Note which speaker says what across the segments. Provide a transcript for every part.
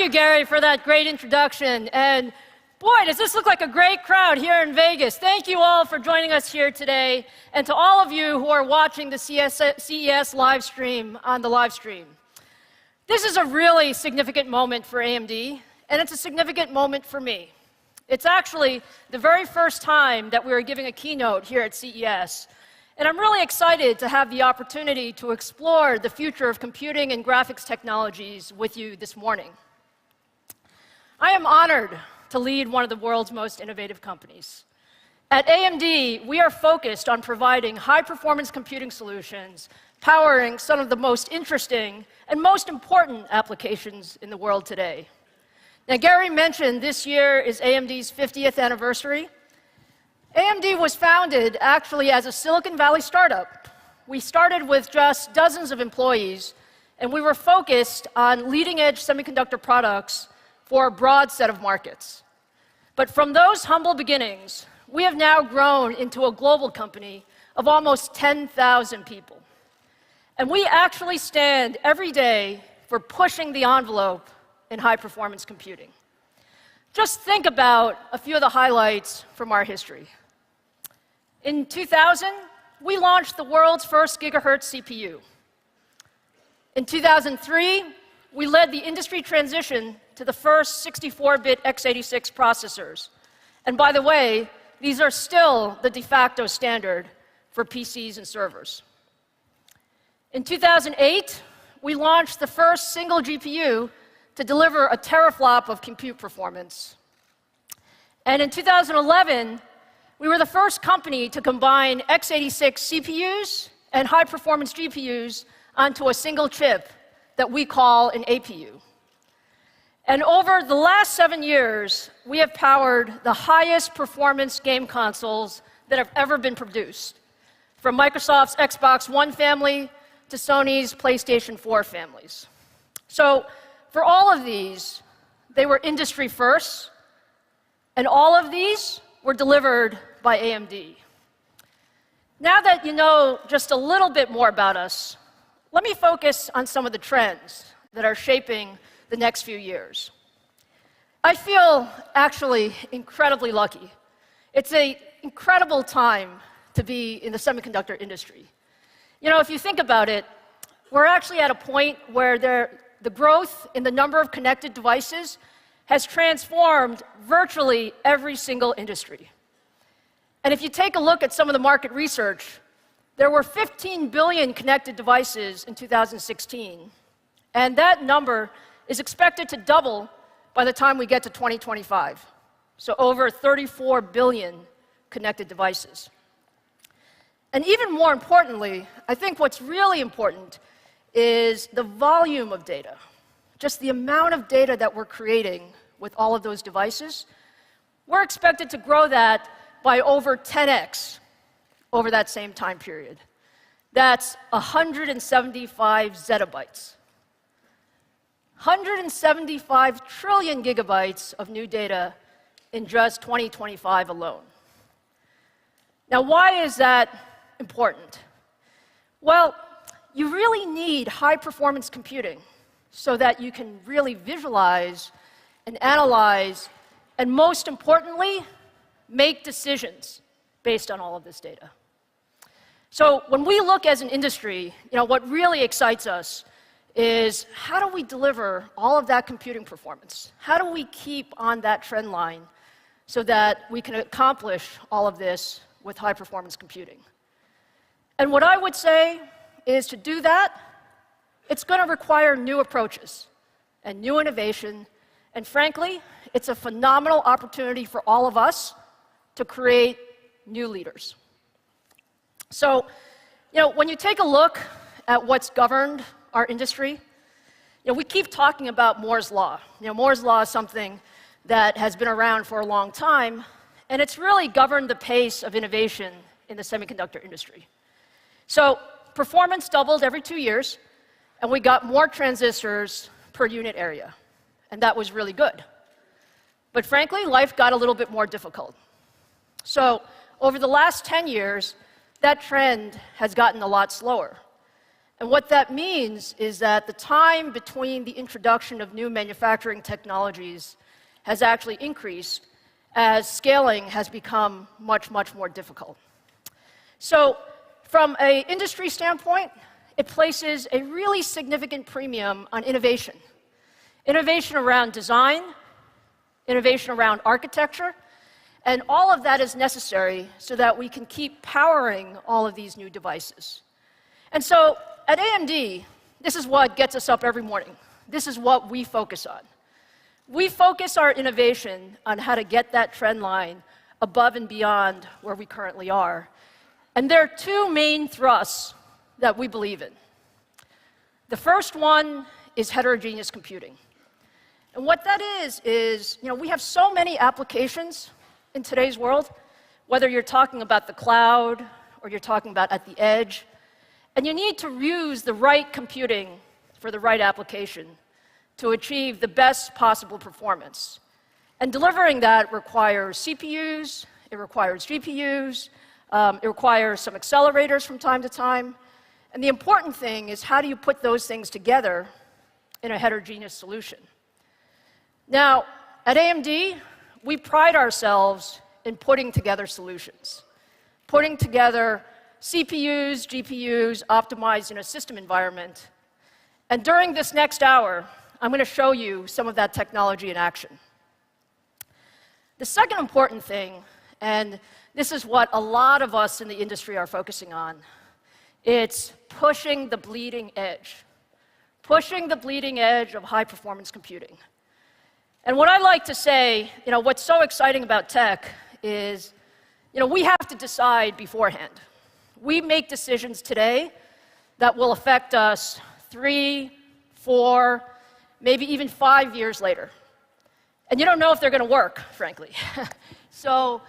Speaker 1: you, Gary, for that great introduction. And boy, does this look like a great crowd here in Vegas. Thank you all for joining us here today, and to all of you who are watching the CES live stream on the live stream. This is a really significant moment for AMD, and it's a significant moment for me. It's actually the very first time that we are giving a keynote here at CES. And I'm really excited to have the opportunity to explore the future of computing and graphics technologies with you this morning. I am honored to lead one of the world's most innovative companies. At AMD, we are focused on providing high-performance computing solutions, powering some of the most interesting and most important applications in the world today. Now, Gary mentioned this year is AMD's 50th anniversary. AMD was founded actually as a Silicon Valley startup. We started with just dozens of employees, and we were focused on leading-edge semiconductor products for a broad set of markets. But from those humble beginnings, we have now grown into a global company of almost 10,000 people. And we actually stand every day for pushing the envelope in high-performance computing. Just think about a few of the highlights from our history. In 2000, we launched the world's first gigahertz CPU. In 2003, we led the industry transition to the first 64-bit x86 processors. And by the way, these are still the de facto standard for PCs and servers. In 2008, we launched the first single GPU to deliver a teraflop of compute performance. And in 2011, we were the first company to combine x86 CPUs and high-performance GPUs onto a single chip that we call an APU. And over the last 7 years, we have powered the highest performance game consoles that have ever been produced, from Microsoft's Xbox One family to Sony's PlayStation 4 families. So for all of these, they were industry firsts, and all of these were delivered by AMD. Now that you know just a little bit more about us, let me focus on some of the trends that are shaping the next few years. I feel actually incredibly lucky. It's an incredible time to be in the semiconductor industry. You know, if you think about it, we're actually at a point where the growth in the number of connected devices has transformed virtually every single industry. And if you take a look at some of the market research, there were 15 billion connected devices in 2016, and that number is expected to double by the time we get to 2025. So over 34 billion connected devices. And even more importantly, I think what's really important is the volume of data. Just the amount of data that we're creating with all of those devices. We're expected to grow that by over 10x over that same time period. That's 175 zettabytes. 175 trillion gigabytes of new data in just 2025 alone. Now, why is that important? Well, you really need high-performance computing so that you can really visualize and analyze, and most importantly, make decisions based on all of this data. So when we look as an industry, what really excites us is how do we deliver all of that computing performance? How do we keep on that trend line so that we can accomplish all of this with high-performance computing? And what I would say is to do that, it's going to require new approaches and new innovation. And frankly, it's a phenomenal opportunity for all of us to create new leaders. So, when you take a look at what's governed our industry, we keep talking about Moore's Law. Moore's Law is something that has been around for a long time, and it's really governed the pace of innovation in the semiconductor industry. So performance doubled every 2 years, and we got more transistors per unit area. And that was really good. But frankly, life got a little bit more difficult. So over the last 10 years, that trend has gotten a lot slower. And what that means is that the time between the introduction of new manufacturing technologies has actually increased as scaling has become much, much more difficult. So from an industry standpoint, it places a really significant premium on innovation. Innovation around design, innovation around architecture, and all of that is necessary so that we can keep powering all of these new devices. And so at AMD, this is what gets us up every morning. This is what we focus on. We focus our innovation on how to get that trend line above and beyond where we currently are. And there are two main thrusts that we believe in. The first one is heterogeneous computing. And what that is, we have so many applications in today's world, whether you're talking about the cloud or you're talking about at the edge, and you need to use the right computing for the right application to achieve the best possible performance. And delivering that requires CPUs, it requires GPUs, it requires some accelerators from time to time. And the important thing is, how do you put those things together in a heterogeneous solution? Now, at AMD, we pride ourselves in putting together solutions, putting together CPUs, GPUs, optimized in a system environment. And during this next hour, I'm going to show you some of that technology in action. The second important thing, and this is what a lot of us in the industry are focusing on, it's pushing the bleeding edge of high-performance computing. And what I like to say, what's so exciting about tech is, we have to decide beforehand. We make decisions today that will affect us 3, 4, maybe even 5 years later. And you don't know if they're going to work, frankly. So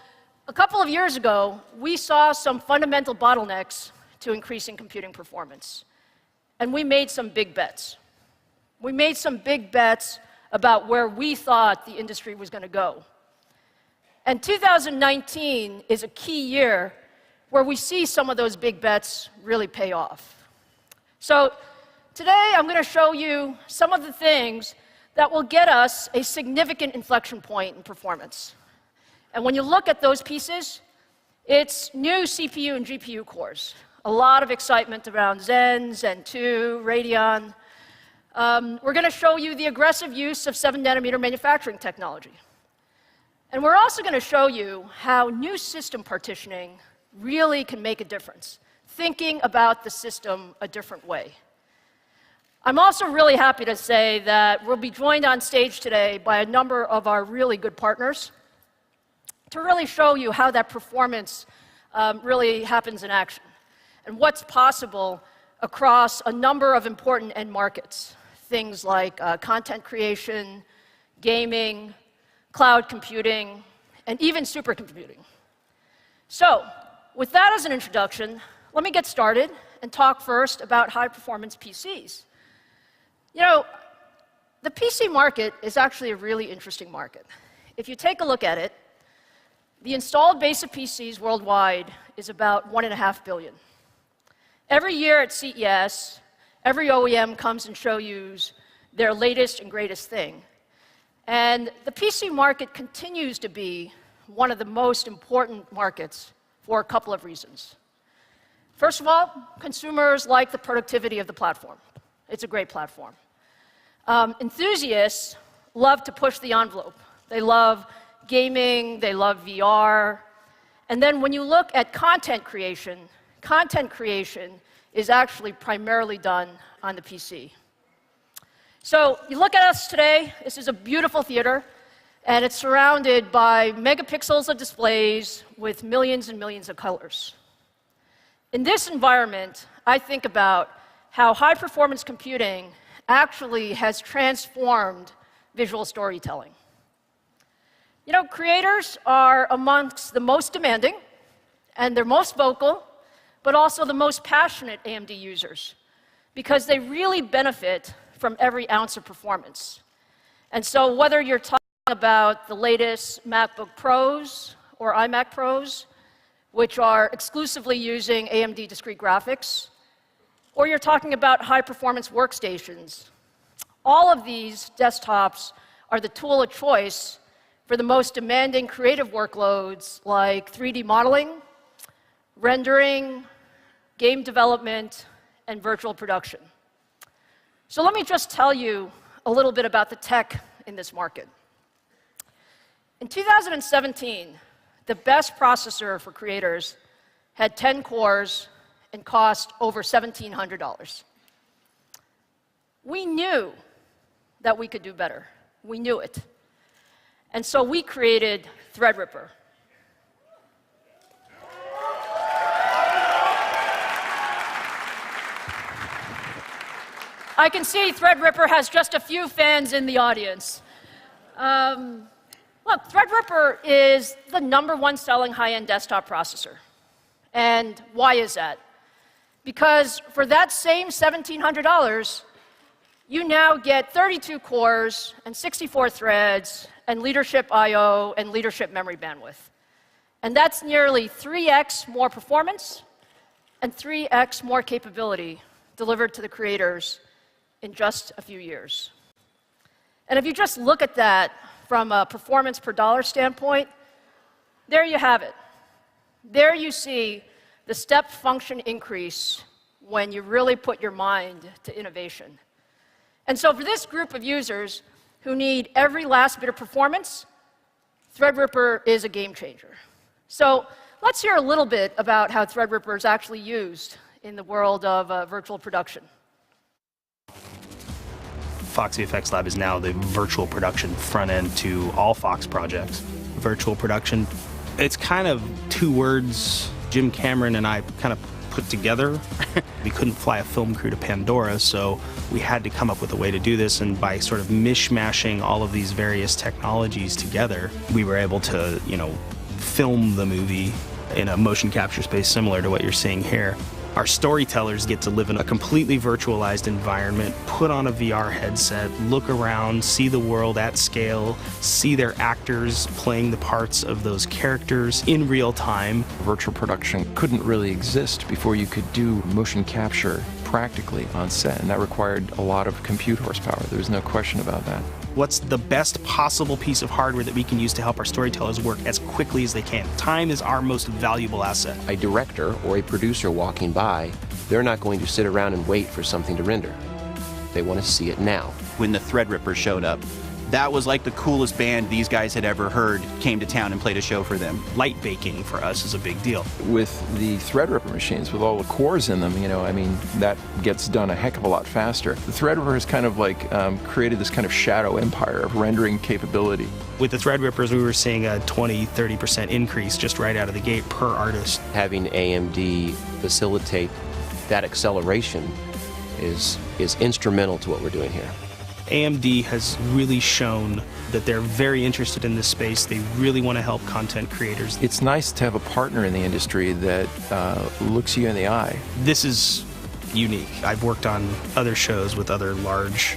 Speaker 1: a couple of years ago, we saw some fundamental bottlenecks to increasing computing performance. And we made some big bets. We made some big bets about where we thought the industry was going to go. And 2019 is a key year where we see some of those big bets really pay off. So today, I'm going to show you some of the things that will get us a significant inflection point in performance. And when you look at those pieces, it's new CPU and GPU cores. A lot of excitement around Zen, Zen 2, Radeon. We're going to show you the aggressive use of 7-nanometer manufacturing technology. And we're also going to show you how new system partitioning really can make a difference, thinking about the system a different way. I'm also really happy to say that we'll be joined on stage today by a number of our really good partners to really show you how that performance really happens in action and what's possible across a number of important end markets, things like content creation, gaming, cloud computing, and even supercomputing. So, with that as an introduction, let me get started and talk first about high-performance PCs. The PC market is actually a really interesting market. If you take a look at it, the installed base of PCs worldwide is about 1.5 billion. Every year at CES, every OEM comes and shows you their latest and greatest thing. And the PC market continues to be one of the most important markets for a couple of reasons. First of all, consumers like the productivity of the platform. It's a great platform. Enthusiasts love to push the envelope. They love gaming, they love VR. And then when you look at content creation is actually primarily done on the PC. So you look at us today, this is a beautiful theater, and it's surrounded by megapixels of displays with millions and millions of colors. In this environment, I think about how high-performance computing actually has transformed visual storytelling. Creators are amongst the most demanding, and they're most vocal, but also the most passionate AMD users, because they really benefit from every ounce of performance. And so whether you're talking about the latest MacBook Pros or iMac Pros, which are exclusively using AMD discrete graphics, or you're talking about high-performance workstations. All of these desktops are the tool of choice for the most demanding creative workloads like 3D modeling, rendering, game development, and virtual production. So let me just tell you a little bit about the tech in this market. In 2017, the best processor for creators had 10 cores and cost over $1,700. We knew that we could do better. We knew it. And so we created Threadripper. I can see Threadripper has just a few fans in the audience. Look, Threadripper is the #1 selling high-end desktop processor. And why is that? Because for that same $1,700, you now get 32 cores and 64 threads and leadership I/O and leadership memory bandwidth. And that's nearly 3x more performance and 3x more capability delivered to the creators in just a few years. And if you just look at that from a performance per dollar standpoint, there you have it. There you see the step function increase when you really put your mind to innovation. And so for this group of users who need every last bit of performance, Threadripper is a game changer. So let's hear a little bit about how Threadripper is actually used in the world of virtual production.
Speaker 2: Fox VFX Lab is now the virtual production front end to all Fox projects. Virtual production, it's kind of two words Jim Cameron and I kind of put together. We couldn't fly a film crew to Pandora, so we had to come up with a way to do this, and by sort of mishmashing all of these various technologies together, we were able to, film the movie in a motion capture space similar to what you're seeing here. Our storytellers get to live in a completely virtualized environment, put on a VR headset, look around, see the world at scale, see their actors playing the parts of those characters in real time.
Speaker 3: Virtual production couldn't really exist before you could do motion capture practically on set, and that required a lot of compute horsepower. There's no question about that.
Speaker 2: What's the best possible piece of hardware that we can use to help our storytellers work as quickly as they can? Time is our most valuable asset.
Speaker 4: A director or a producer walking by, they're not going to sit around and wait for something to render. They want to see it now.
Speaker 5: When the Threadripper showed up, that was like the coolest band these guys had ever heard came to town and played a show for them.
Speaker 2: Light baking for us is a big deal.
Speaker 3: With the Threadripper machines, with all the cores in them, that gets done a heck of a lot faster. The Threadripper has kind of created this kind of shadow empire of rendering capability.
Speaker 2: With the Threadrippers, we were seeing a 20-30% increase just right out of the gate per artist.
Speaker 4: Having AMD facilitate that acceleration is instrumental to what we're doing here.
Speaker 2: AMD has really shown that they're very interested in this space. They really want to help content creators.
Speaker 3: It's nice to have a partner in the industry that looks you in the eye.
Speaker 2: This is unique. I've worked on other shows with other large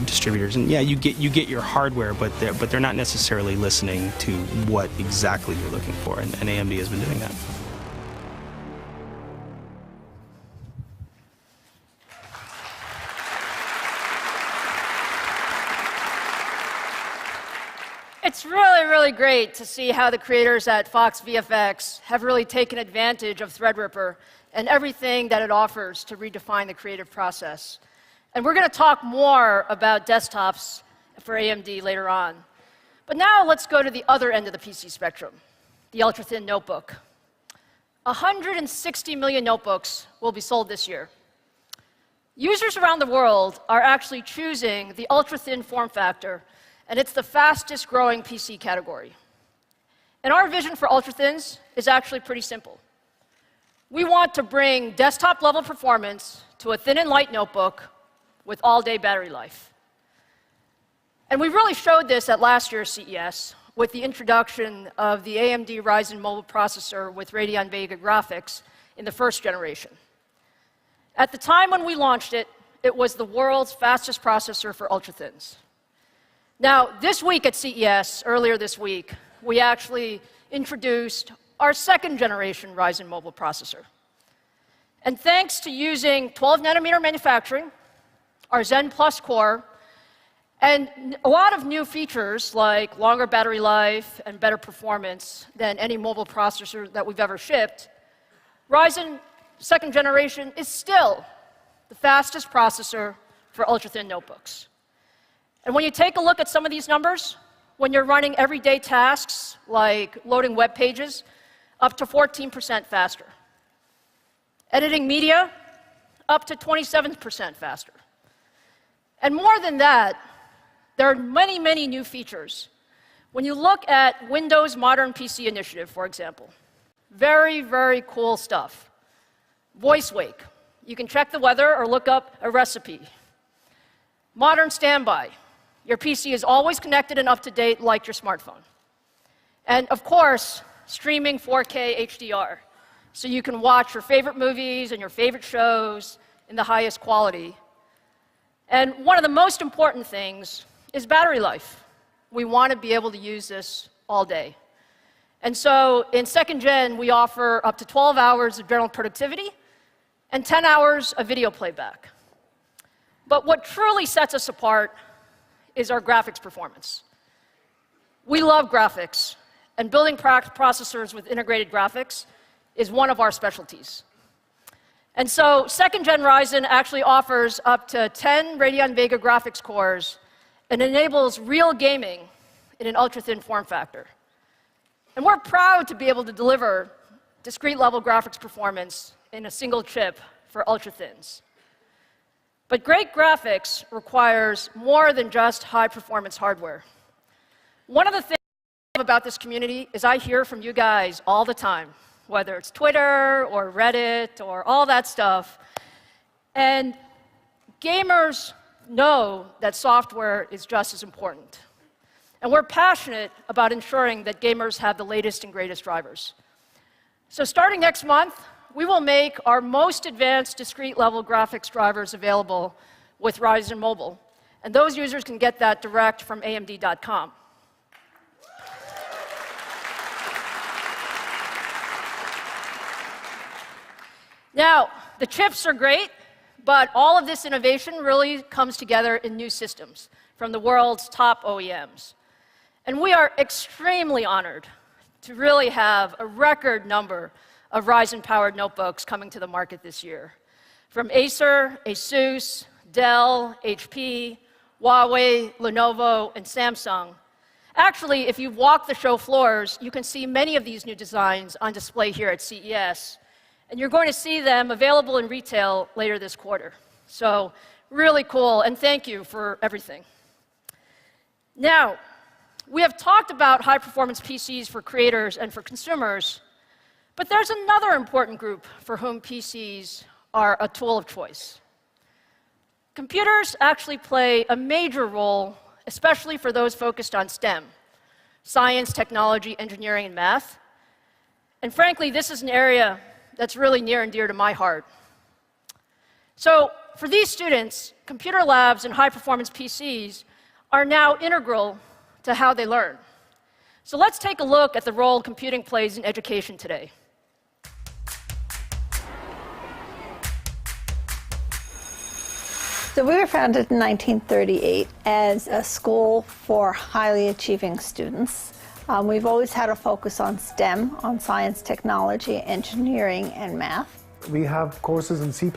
Speaker 2: distributors, and yeah, you get your hardware, but they're not necessarily listening to what exactly you're looking for, and AMD has been doing that.
Speaker 1: It's really, really great to see how the creators at Fox VFX have really taken advantage of Threadripper and everything that it offers to redefine the creative process. And we're going to talk more about desktops for AMD later on. But now let's go to the other end of the PC spectrum, the ultra-thin notebook. 160 million notebooks will be sold this year. Users around the world are actually choosing the ultra-thin form factor, and it's the fastest growing PC category. And our vision for ultra-thins is actually pretty simple. We want to bring desktop-level performance to a thin and light notebook with all-day battery life. And we really showed this at last year's CES with the introduction of the AMD Ryzen mobile processor with Radeon Vega graphics in the first generation. At the time when we launched it, it was the world's fastest processor for ultra-thins. Now, this week at CES, earlier this week, we actually introduced our second generation Ryzen mobile processor. And thanks to using 12 nanometer manufacturing, our Zen Plus core, and a lot of new features like longer battery life and better performance than any mobile processor that we've ever shipped, Ryzen 2nd generation is still the fastest processor for ultra-thin notebooks. And when you take a look at some of these numbers, when you're running everyday tasks like loading web pages, up to 14% faster. Editing media, up to 27% faster. And more than that, there are many, many new features. When you look at Windows Modern PC Initiative, for example, very, very cool stuff. Voice Wake. You can check the weather or look up a recipe. Modern Standby. Your PC is always connected and up to date like your smartphone. And of course, streaming 4K HDR. So you can watch your favorite movies and your favorite shows in the highest quality. And one of the most important things is battery life. We want to be able to use this all day. And so in 2nd gen, we offer up to 12 hours of general productivity and 10 hours of video playback. But what truly sets us apart is our graphics performance. We love graphics, and building processors with integrated graphics is one of our specialties. And so 2nd gen Ryzen actually offers up to 10 Radeon Vega graphics cores and enables real gaming in an ultra-thin form factor. And we're proud to be able to deliver discrete-level graphics performance in a single chip for ultra-thins. But great graphics requires more than just high-performance hardware. One of the things I love about this community is I hear from you guys all the time, whether it's Twitter or Reddit or all that stuff. And gamers know that software is just as important. And we're passionate about ensuring that gamers have the latest and greatest drivers. So starting next month, we will make our most advanced discrete-level graphics drivers available with Ryzen Mobile. And those users can get that direct from AMD.com. Now, the chips are great, but all of this innovation really comes together in new systems from the world's top OEMs. And we are extremely honored to really have a record number of Ryzen-powered notebooks coming to the market this year. From Acer, Asus, Dell, HP, Huawei, Lenovo, and Samsung. Actually, if you've walked the show floors, you can see many of these new designs on display here at CES. And you're going to see them available in retail later this quarter. So really cool, and thank you for everything. Now, we have talked about high-performance PCs for creators and for consumers, but there's another important group for whom PCs are a tool of choice. Computers actually play a major role, especially for those focused on STEM, science, technology, engineering, and math. And frankly, this is an area that's really near and dear to my heart. So for these students, computer labs and high-performance PCs are now integral to how they learn. So let's take a look at the role computing plays in education today.
Speaker 6: So we were founded in 1938 as a school for highly achieving students. We've always had a focus on STEM, on science, technology, engineering, and math.
Speaker 7: We have courses in C++,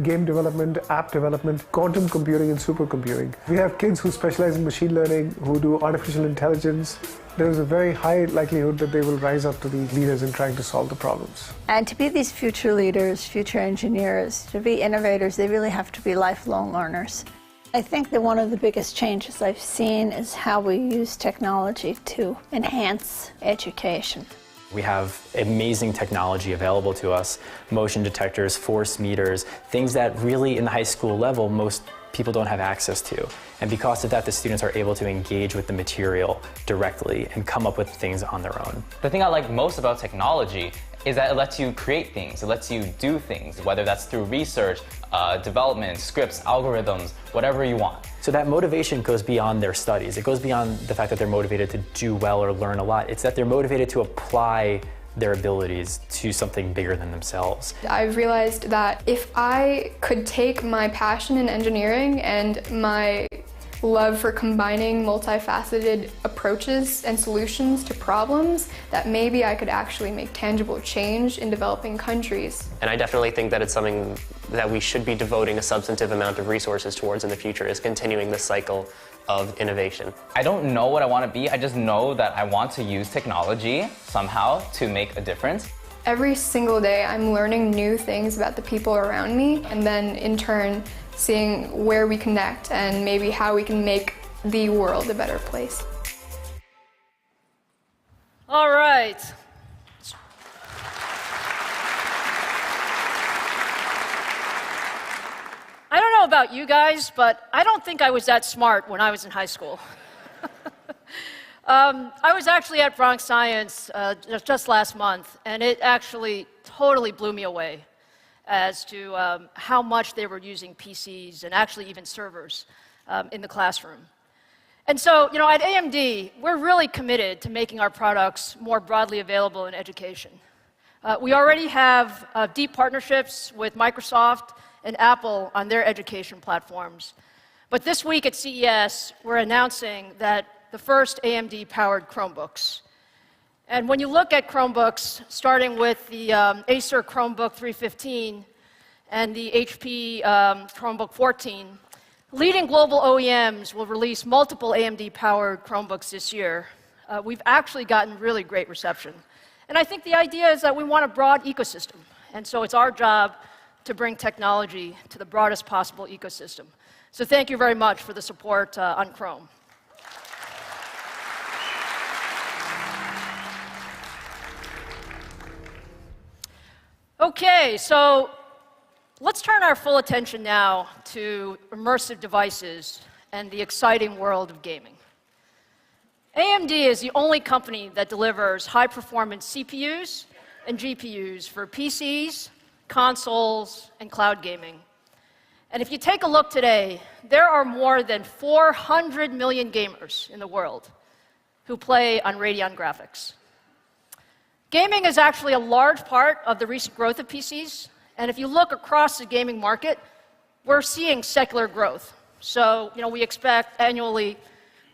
Speaker 7: game development, app development, quantum computing, and supercomputing. We have kids who specialize in machine learning, who do artificial intelligence. There is a very high likelihood that they will rise up to be leaders in trying to solve the problems.
Speaker 6: And to be these future leaders, future engineers, to be innovators, they really have to be lifelong learners. I think that one of the biggest changes I've seen is how we use technology to enhance education.
Speaker 8: We have amazing technology available to us, motion detectors, force meters, things that really in the high school level most people don't have access to. And because of that, the students are able to engage with the material directly and come up with things on their own.
Speaker 9: The thing I like most about technology is that it lets you create things, it lets you do things, whether that's through research, development, scripts, algorithms, whatever you want.
Speaker 8: So that motivation goes beyond their studies. It goes beyond the fact that they're motivated to do well or learn a lot. It's that they're motivated to apply their abilities to something bigger than themselves.
Speaker 10: I've realized that if I could take my passion in engineering and my love for combining multifaceted approaches and solutions to problems, that maybe I could actually make tangible change in developing countries.
Speaker 11: And I definitely think that it's something that we should be devoting a substantive amount of resources towards in the future, is continuing this cycle of innovation.
Speaker 9: I don't know what I want to be, I just know that I want to use technology somehow to make a difference.
Speaker 10: Every single day I'm learning new things about the people around me, and then in turn seeing where we connect and maybe how we can make the world a better place.
Speaker 1: All right. I don't know about you guys, but I don't think I was that smart when I was in high school. I was actually at Bronx Science just last month, and it actually totally blew me away as to how much they were using PCs and actually even servers in the classroom. And so, at AMD, we're really committed to making our products more broadly available in education. We already have deep partnerships with Microsoft and Apple on their education platforms. But this week at CES, we're announcing that the first AMD-powered Chromebooks. And when you look at Chromebooks, starting with the Acer Chromebook 315 and the HP Chromebook 14, leading global OEMs will release multiple AMD-powered Chromebooks this year. We've actually gotten really great reception. And I think the idea is that we want a broad ecosystem. And so it's our job to bring technology to the broadest possible ecosystem. So thank you very much for the support on Chrome. Okay, so let's turn our full attention now to immersive devices and the exciting world of gaming. AMD is the only company that delivers high-performance CPUs and GPUs for PCs, consoles, and cloud gaming. And if you take a look today, there are more than 400 million gamers in the world who play on Radeon graphics. Gaming is actually a large part of the recent growth of PCs, and if you look across the gaming market, we're seeing secular growth. So, we expect annually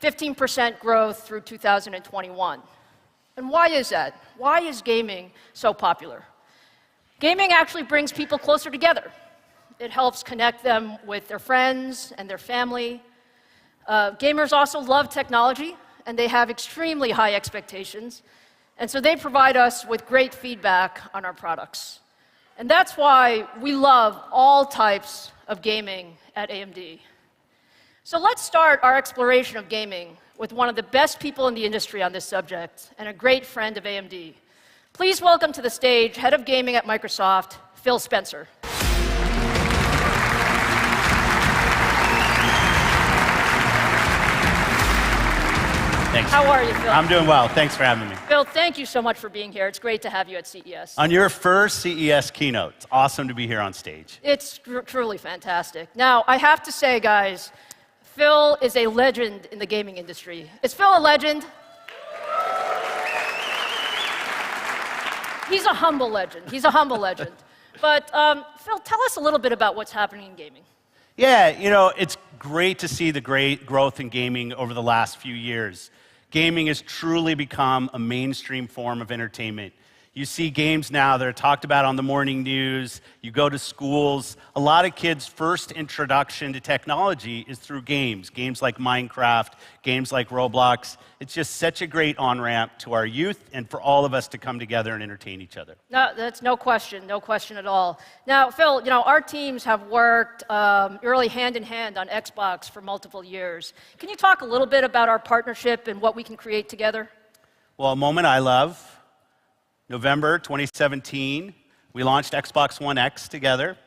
Speaker 1: 15% growth through 2021. And why is that? Why is gaming so popular? Gaming actually brings people closer together. It helps connect them with their friends and their family. Gamers also love technology, and they have extremely high expectations. And so they provide us with great feedback on our products. And that's why we love all types of gaming at AMD. So let's start our exploration of gaming with one of the best people in the industry on this subject and a great friend of AMD. Please welcome to the stage Head of Gaming at Microsoft, Phil Spencer.
Speaker 12: Thanks.
Speaker 1: How are you, Phil?
Speaker 12: I'm doing well. Thanks for having me.
Speaker 1: Phil, thank you so much for being here. It's great to have you at CES.
Speaker 12: On your first CES keynote, it's awesome to be here on stage.
Speaker 1: It's truly fantastic. Now, I have to say, guys, Phil is a legend in the gaming industry. Is Phil a legend? He's a humble legend. He's a humble legend. But Phil, tell us a little bit about what's happening in gaming.
Speaker 12: Yeah, it's great to see the great growth in gaming over the last few years. Gaming has truly become a mainstream form of entertainment. You see games now that are talked about on the morning news. You go to schools. A lot of kids' first introduction to technology is through games. Games like Minecraft, games like Roblox. It's just such a great on-ramp to our youth and for all of us to come together and entertain each other.
Speaker 1: No, that's no question at all. Now, Phil, our teams have worked really hand in hand on Xbox for multiple years. Can you talk a little bit about our partnership and what we can create together?
Speaker 12: Well, a moment I love. November 2017, we launched Xbox One X together.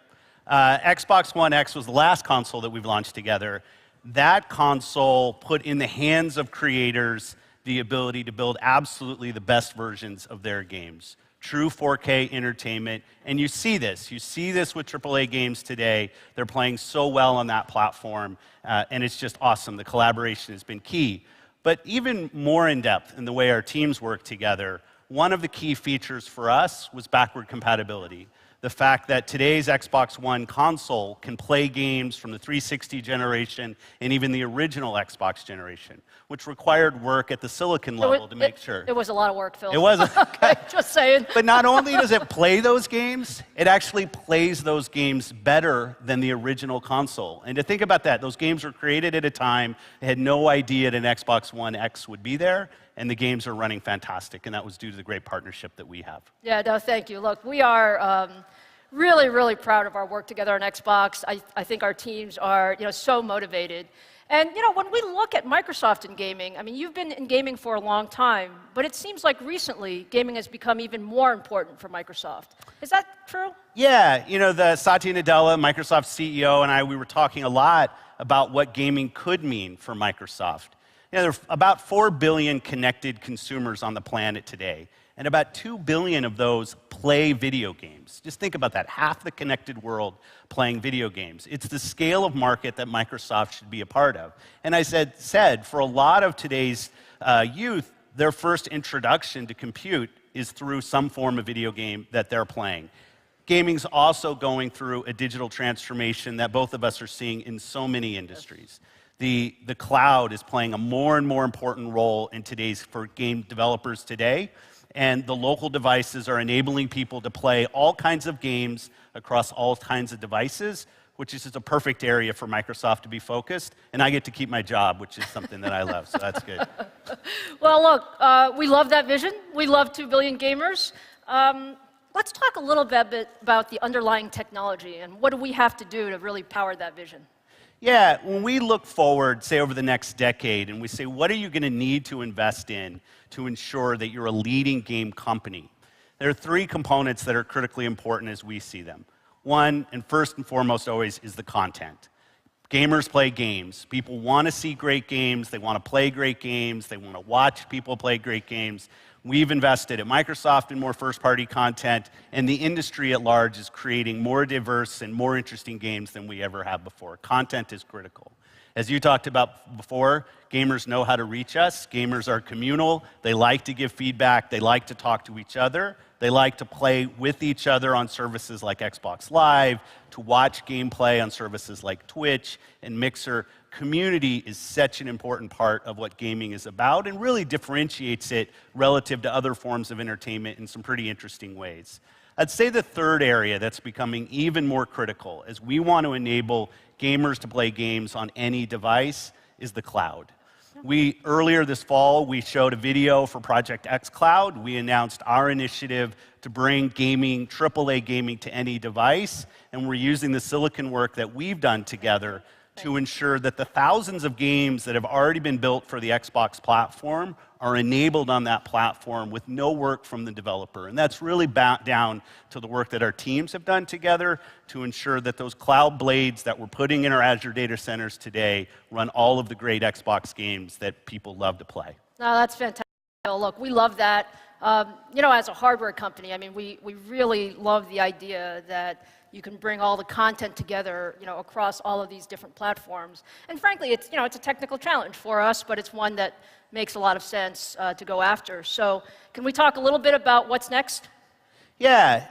Speaker 12: Xbox One X was the last console that we've launched together. That console put in the hands of creators the ability to build absolutely the best versions of their games. True 4K entertainment, and you see this with AAA games today. They're playing so well on that platform, and it's just awesome. The collaboration has been key. But even more in depth in the way our teams work together, one of the key features for us was backward compatibility. The fact that today's Xbox One console can play games from the 360 generation and even the original Xbox generation, which required work at the silicon level to make sure.
Speaker 1: It was a lot of work, Phil.
Speaker 12: It was.
Speaker 1: Okay, just saying.
Speaker 12: But not only does it play those games, it actually plays those games better than the original console. And to think about that, those games were created at a time they had no idea that an Xbox One X would be there, and the games are running fantastic, and that was due to the great partnership that we have.
Speaker 1: Yeah, no, thank you. Look, we are really, really proud of our work together on Xbox. I think our teams are, so motivated. And, when we look at Microsoft in gaming, I mean, you've been in gaming for a long time, but it seems like recently gaming has become even more important for Microsoft. Is that true?
Speaker 12: Yeah, the Satya Nadella, Microsoft CEO, and I, we were talking a lot about what gaming could mean for Microsoft. There are about 4 billion connected consumers on the planet today, and about 2 billion of those play video games. Just think about that, half the connected world playing video games. It's the scale of market that Microsoft should be a part of. And I said for a lot of today's youth, their first introduction to compute is through some form of video game that they're playing. Gaming's also going through a digital transformation that both of us are seeing in so many industries. The cloud is playing a more and more important role in for game developers today, and the local devices are enabling people to play all kinds of games across all kinds of devices, which is just a perfect area for Microsoft to be focused, and I get to keep my job, which is something that I love, so that's good.
Speaker 1: Well, look, we love that vision. We love 2 billion gamers. Let's talk a little bit about the underlying technology, and what do we have to do to really power that vision?
Speaker 12: Yeah, when we look forward, say over the next decade, and we say, what are you going to need to invest in to ensure that you're a leading game company? There are 3 components that are critically important as we see them. One, and first and foremost always, is the content. Gamers play games. People want to see great games. They want to play great games. They want to watch people play great games. We've invested at Microsoft in more first-party content, and the industry at large is creating more diverse and more interesting games than we ever have before. Content is critical. As you talked about before, gamers know how to reach us. Gamers are communal. They like to give feedback. They like to talk to each other. They like to play with each other on services like Xbox Live, to watch gameplay on services like Twitch and Mixer. Community is such an important part of what gaming is about and really differentiates it relative to other forms of entertainment in some pretty interesting ways. I'd say the third area that's becoming even more critical as we want to enable gamers to play games on any device is the cloud. Earlier this fall, we showed a video for Project xCloud. We announced our initiative to bring gaming, AAA gaming to any device, and we're using the silicon work that we've done together to ensure that the thousands of games that have already been built for the Xbox platform are enabled on that platform with no work from the developer. And that's really down to the work that our teams have done together to ensure that those cloud blades that we're putting in our Azure data centers today run all of the great Xbox games that people love to play.
Speaker 1: No, that's fantastic. Look, we love that. As a hardware company, I mean, we really love the idea that you can bring all the content together, across all of these different platforms. And frankly, it's a technical challenge for us, but it's one that makes a lot of sense to go after. So can we talk a little bit about what's next?
Speaker 12: Yeah,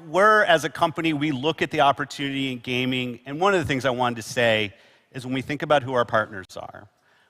Speaker 12: we're, as a company, we look at the opportunity in gaming, and one of the things I wanted to say is when we think about who our partners are,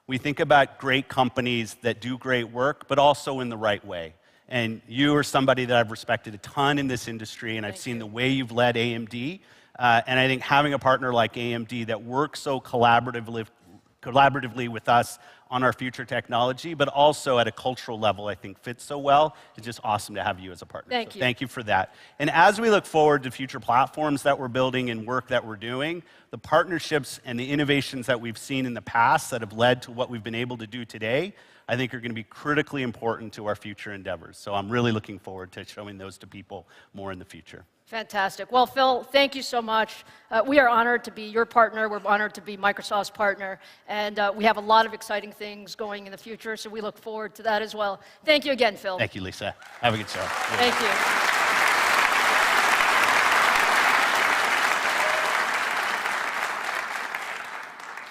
Speaker 12: we think about great companies that do great work, but also in the right way. And you are somebody that I've respected a ton in this industry, and I've seen the way you've led AMD. And I think having a partner like AMD that works so collaboratively with us on our future technology, but also at a cultural level, I think fits so well. It's just awesome to have you as a partner.
Speaker 1: Thank you.
Speaker 12: Thank you for that. And as we look forward to future platforms that we're building and work that we're doing, the partnerships and the innovations that we've seen in the past that have led to what we've been able to do today, I think are going to be critically important to our future endeavors. So I'm really looking forward to showing those to people more in the future.
Speaker 1: Fantastic. Well, Phil, thank you so much. We are honored to be your partner. We're honored to be Microsoft's partner. And we have a lot of exciting things going in the future, so we look forward to that as well. Thank you again, Phil.
Speaker 12: Thank you, Lisa. Have a good show.
Speaker 1: Thank you.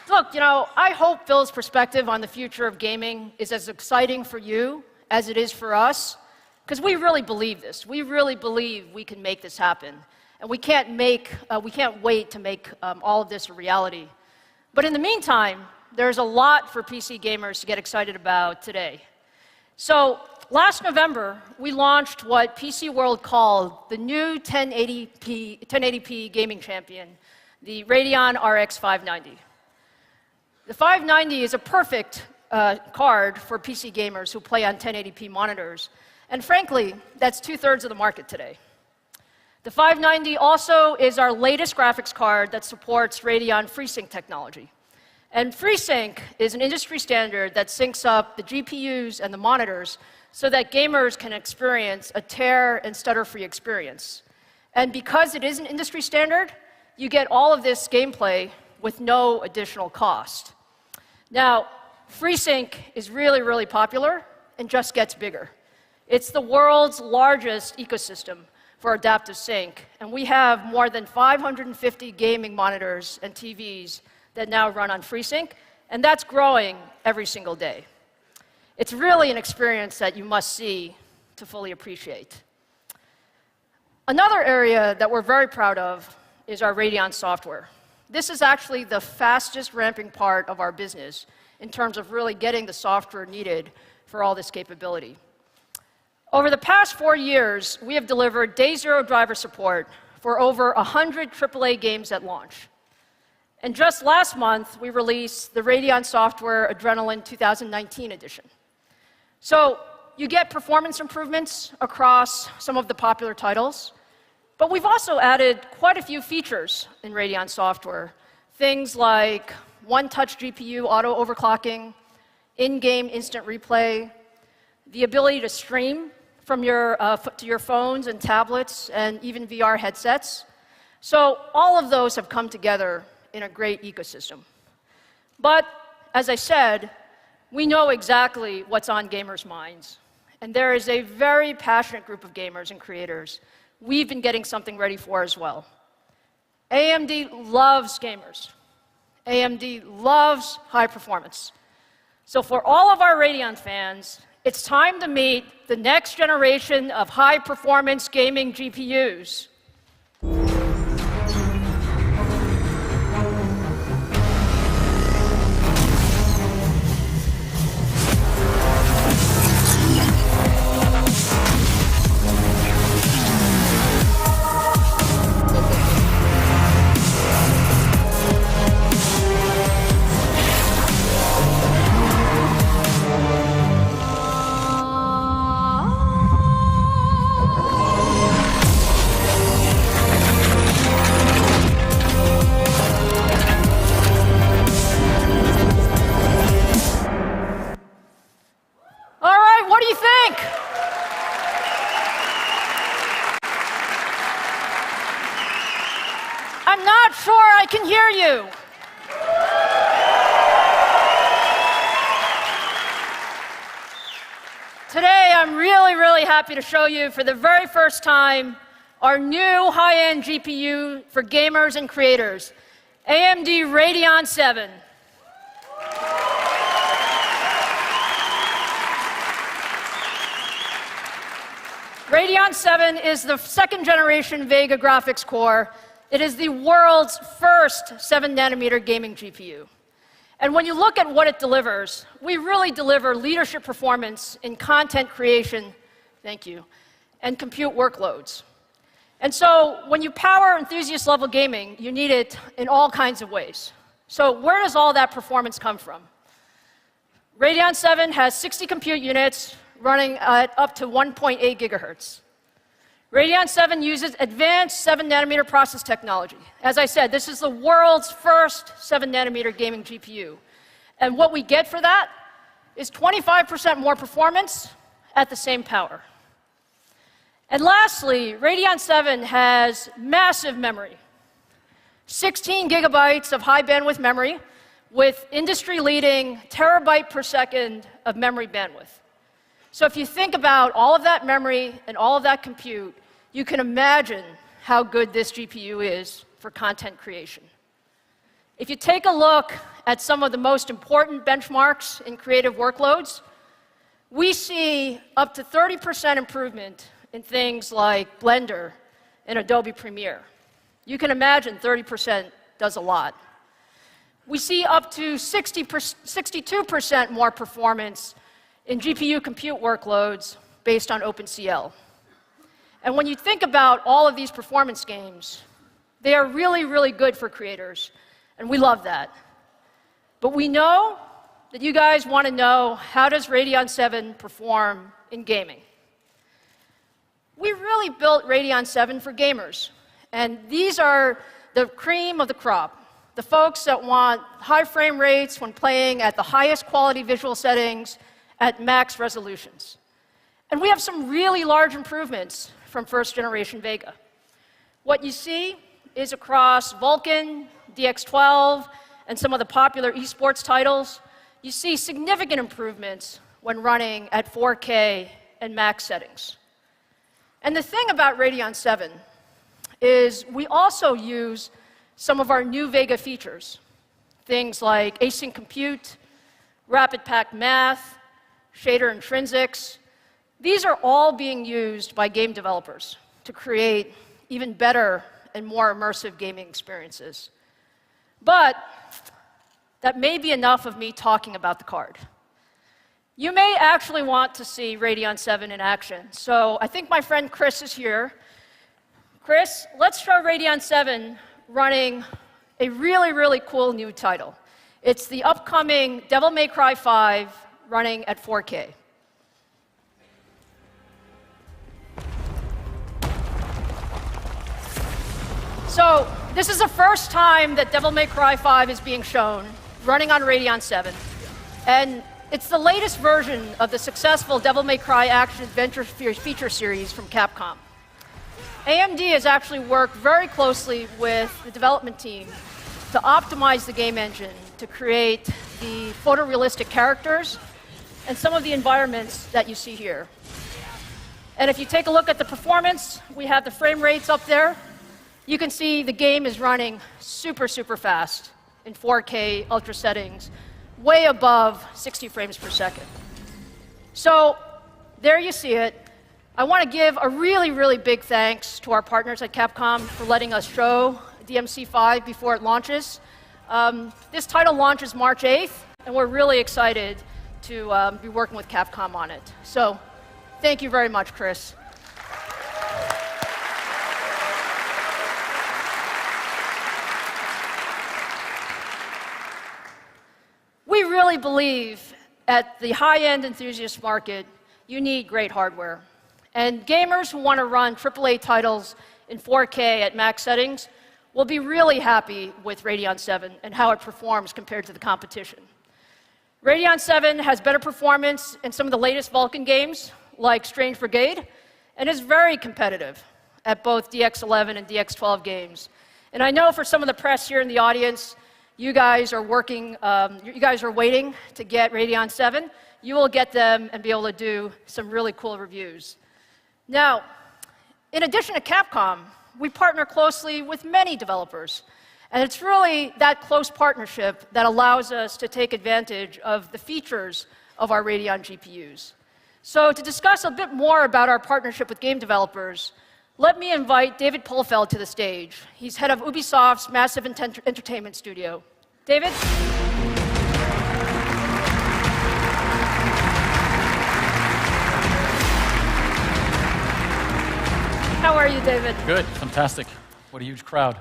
Speaker 1: Look, I hope Phil's perspective on the future of gaming is as exciting for you as it is for us. because we really believe this. We really believe we can make this happen. And we can't wait to make all of this a reality. But in the meantime, there's a lot for PC gamers to get excited about today. So last November, we launched what PC World called the new 1080p gaming champion, the Radeon RX 590. The 590 is a perfect card for PC gamers who play on 1080p monitors. And frankly, that's 2/3 of the market today. The 590 also is our latest graphics card that supports Radeon FreeSync technology. And FreeSync is an industry standard that syncs up the GPUs and the monitors so that gamers can experience a tear and stutter-free experience. And because it is an industry standard, you get all of this gameplay with no additional cost. Now, FreeSync is really, really popular and just gets bigger. It's the world's largest ecosystem for adaptive sync, and we have more than 550 gaming monitors and TVs that now run on FreeSync, and that's growing every single day. It's really an experience that you must see to fully appreciate. Another area that we're very proud of is our Radeon software. This is actually the fastest ramping part of our business in terms of really getting the software needed for all this capability. Over the past 4 years, we have delivered day zero driver support for over 100 AAA games at launch. And just last month, we released the Radeon Software Adrenaline 2019 edition. So you get performance improvements across some of the popular titles, but we've also added quite a few features in Radeon software. Things like one-touch GPU auto-overclocking, in-game instant replay, the ability to stream from to your phones and tablets and even VR headsets. So all of those have come together in a great ecosystem. But as I said, we know exactly what's on gamers' minds. And there is a very passionate group of gamers and creators we've been getting something ready for as well. AMD loves gamers. AMD loves high performance. So for all of our Radeon fans, it's time to meet the next generation of high-performance gaming GPUs. I'm not sure I can hear you. Today, I'm really, really happy to show you for the very first time our new high-end GPU for gamers and creators, AMD Radeon 7. Radeon 7 is the second-generation Vega graphics core. It is the world's first 7-nanometer gaming GPU. And when you look at what it delivers, we really deliver leadership performance in content creation, thank you, and compute workloads. And so when you power enthusiast-level gaming, you need it in all kinds of ways. So where does all that performance come from? Radeon 7 has 60 compute units running at up to 1.8 gigahertz. Radeon 7 uses advanced 7-nanometer process technology. As I said, this is the world's first 7-nanometer gaming GPU. And what we get for that is 25% more performance at the same power. And lastly, Radeon 7 has massive memory. 16 gigabytes of high bandwidth memory with industry-leading terabyte per second of memory bandwidth. So if you think about all of that memory and all of that compute, you can imagine how good this GPU is for content creation. If you take a look at some of the most important benchmarks in creative workloads, we see up to 30% improvement in things like Blender and Adobe Premiere. You can imagine 30% does a lot. We see up to 62% more performance in GPU compute workloads based on OpenCL. And when you think about all of these performance gains, they are really, really good for creators, and we love that. But we know that you guys want to know, how does Radeon 7 perform in gaming? We really built Radeon 7 for gamers, and these are the cream of the crop. The folks that want high frame rates when playing at the highest quality visual settings at max resolutions. And we have some really large improvements from first generation Vega. What you see is across Vulkan, DX12, and some of the popular esports titles, you see significant improvements when running at 4K and max settings. And the thing about Radeon 7 is we also use some of our new Vega features, things like async compute, rapid packed math, shader intrinsics. These are all being used by game developers to create even better and more immersive gaming experiences. But that may be enough of me talking about the card. You may actually want to see Radeon 7 in action. So I think my friend Chris is here. Chris, let's show Radeon 7 running a really, really cool new title. It's the upcoming Devil May Cry 5 running at 4K. So this is the first time that Devil May Cry 5 is being shown, running on Radeon 7. And it's the latest version of the successful Devil May Cry action-adventure feature series from Capcom. AMD has actually worked very closely with the development team to optimize the game engine to create the photorealistic characters and some of the environments that you see here. And if you take a look at the performance, we have the frame rates up there. You can see the game is running super, super fast in 4K ultra settings, way above 60 frames per second. So there you see it. I want to give a really, really big thanks to our partners at Capcom for letting us show DMC5 before it launches. This title launches March 8th, and we're really excited to be working with Capcom on it. So thank you very much, Chris. We really believe at the high-end enthusiast market, you need great hardware. And gamers who want to run AAA titles in 4K at max settings will be really happy with Radeon 7 and how it performs compared to the competition. Radeon 7 has better performance in some of the latest Vulkan games, like Strange Brigade, and is very competitive at both DX11 and DX12 games. And I know for some of the press here in the audience, you guys are waiting to get Radeon 7. You will get them and be able to do some really cool reviews. Now, in addition to Capcom, we partner closely with many developers. And it's really that close partnership that allows us to take advantage of the features of our Radeon GPUs. So to discuss a bit more about our partnership with game developers, let me invite David Polfeld to the stage. He's head of Ubisoft's massive entertainment studio. David? How are you, David?
Speaker 13: Good, fantastic. What a huge crowd.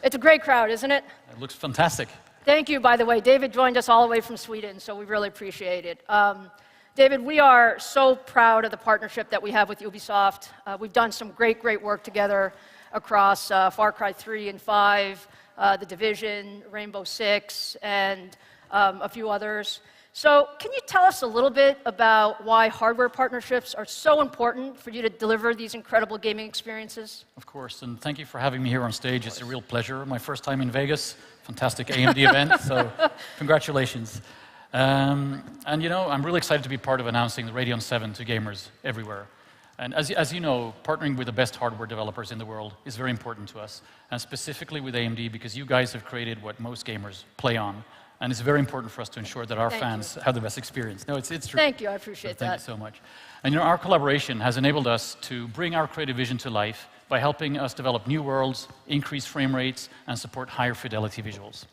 Speaker 1: It's a great crowd, isn't it?
Speaker 13: It looks fantastic.
Speaker 1: Thank you, by the way. David joined us all the way from Sweden, so we really appreciate it. David, we are so proud of the partnership that we have with Ubisoft. We've done some great, great work together across Far Cry 3 and 5, The Division, Rainbow Six, and a few others. So can you tell us a little bit about why hardware partnerships are so important for you to deliver these incredible gaming experiences?
Speaker 13: Of course, and thank you for having me here on stage. It's a real pleasure. My first time in Vegas, fantastic AMD event, so congratulations. And you know, I'm really excited to be part of announcing the Radeon 7 to gamers everywhere. And as you know, partnering with the best hardware developers in the world is very important to us, and specifically with AMD because you guys have created what most gamers play on. And it's very important for us to ensure that our
Speaker 1: Thank
Speaker 13: fans have the best experience. No, it's true.
Speaker 1: Thank you, I appreciate
Speaker 13: Thank
Speaker 1: that.
Speaker 13: you so much. And our collaboration has enabled us to bring our creative vision to life by helping us develop new worlds, increase frame rates, and support higher fidelity visuals.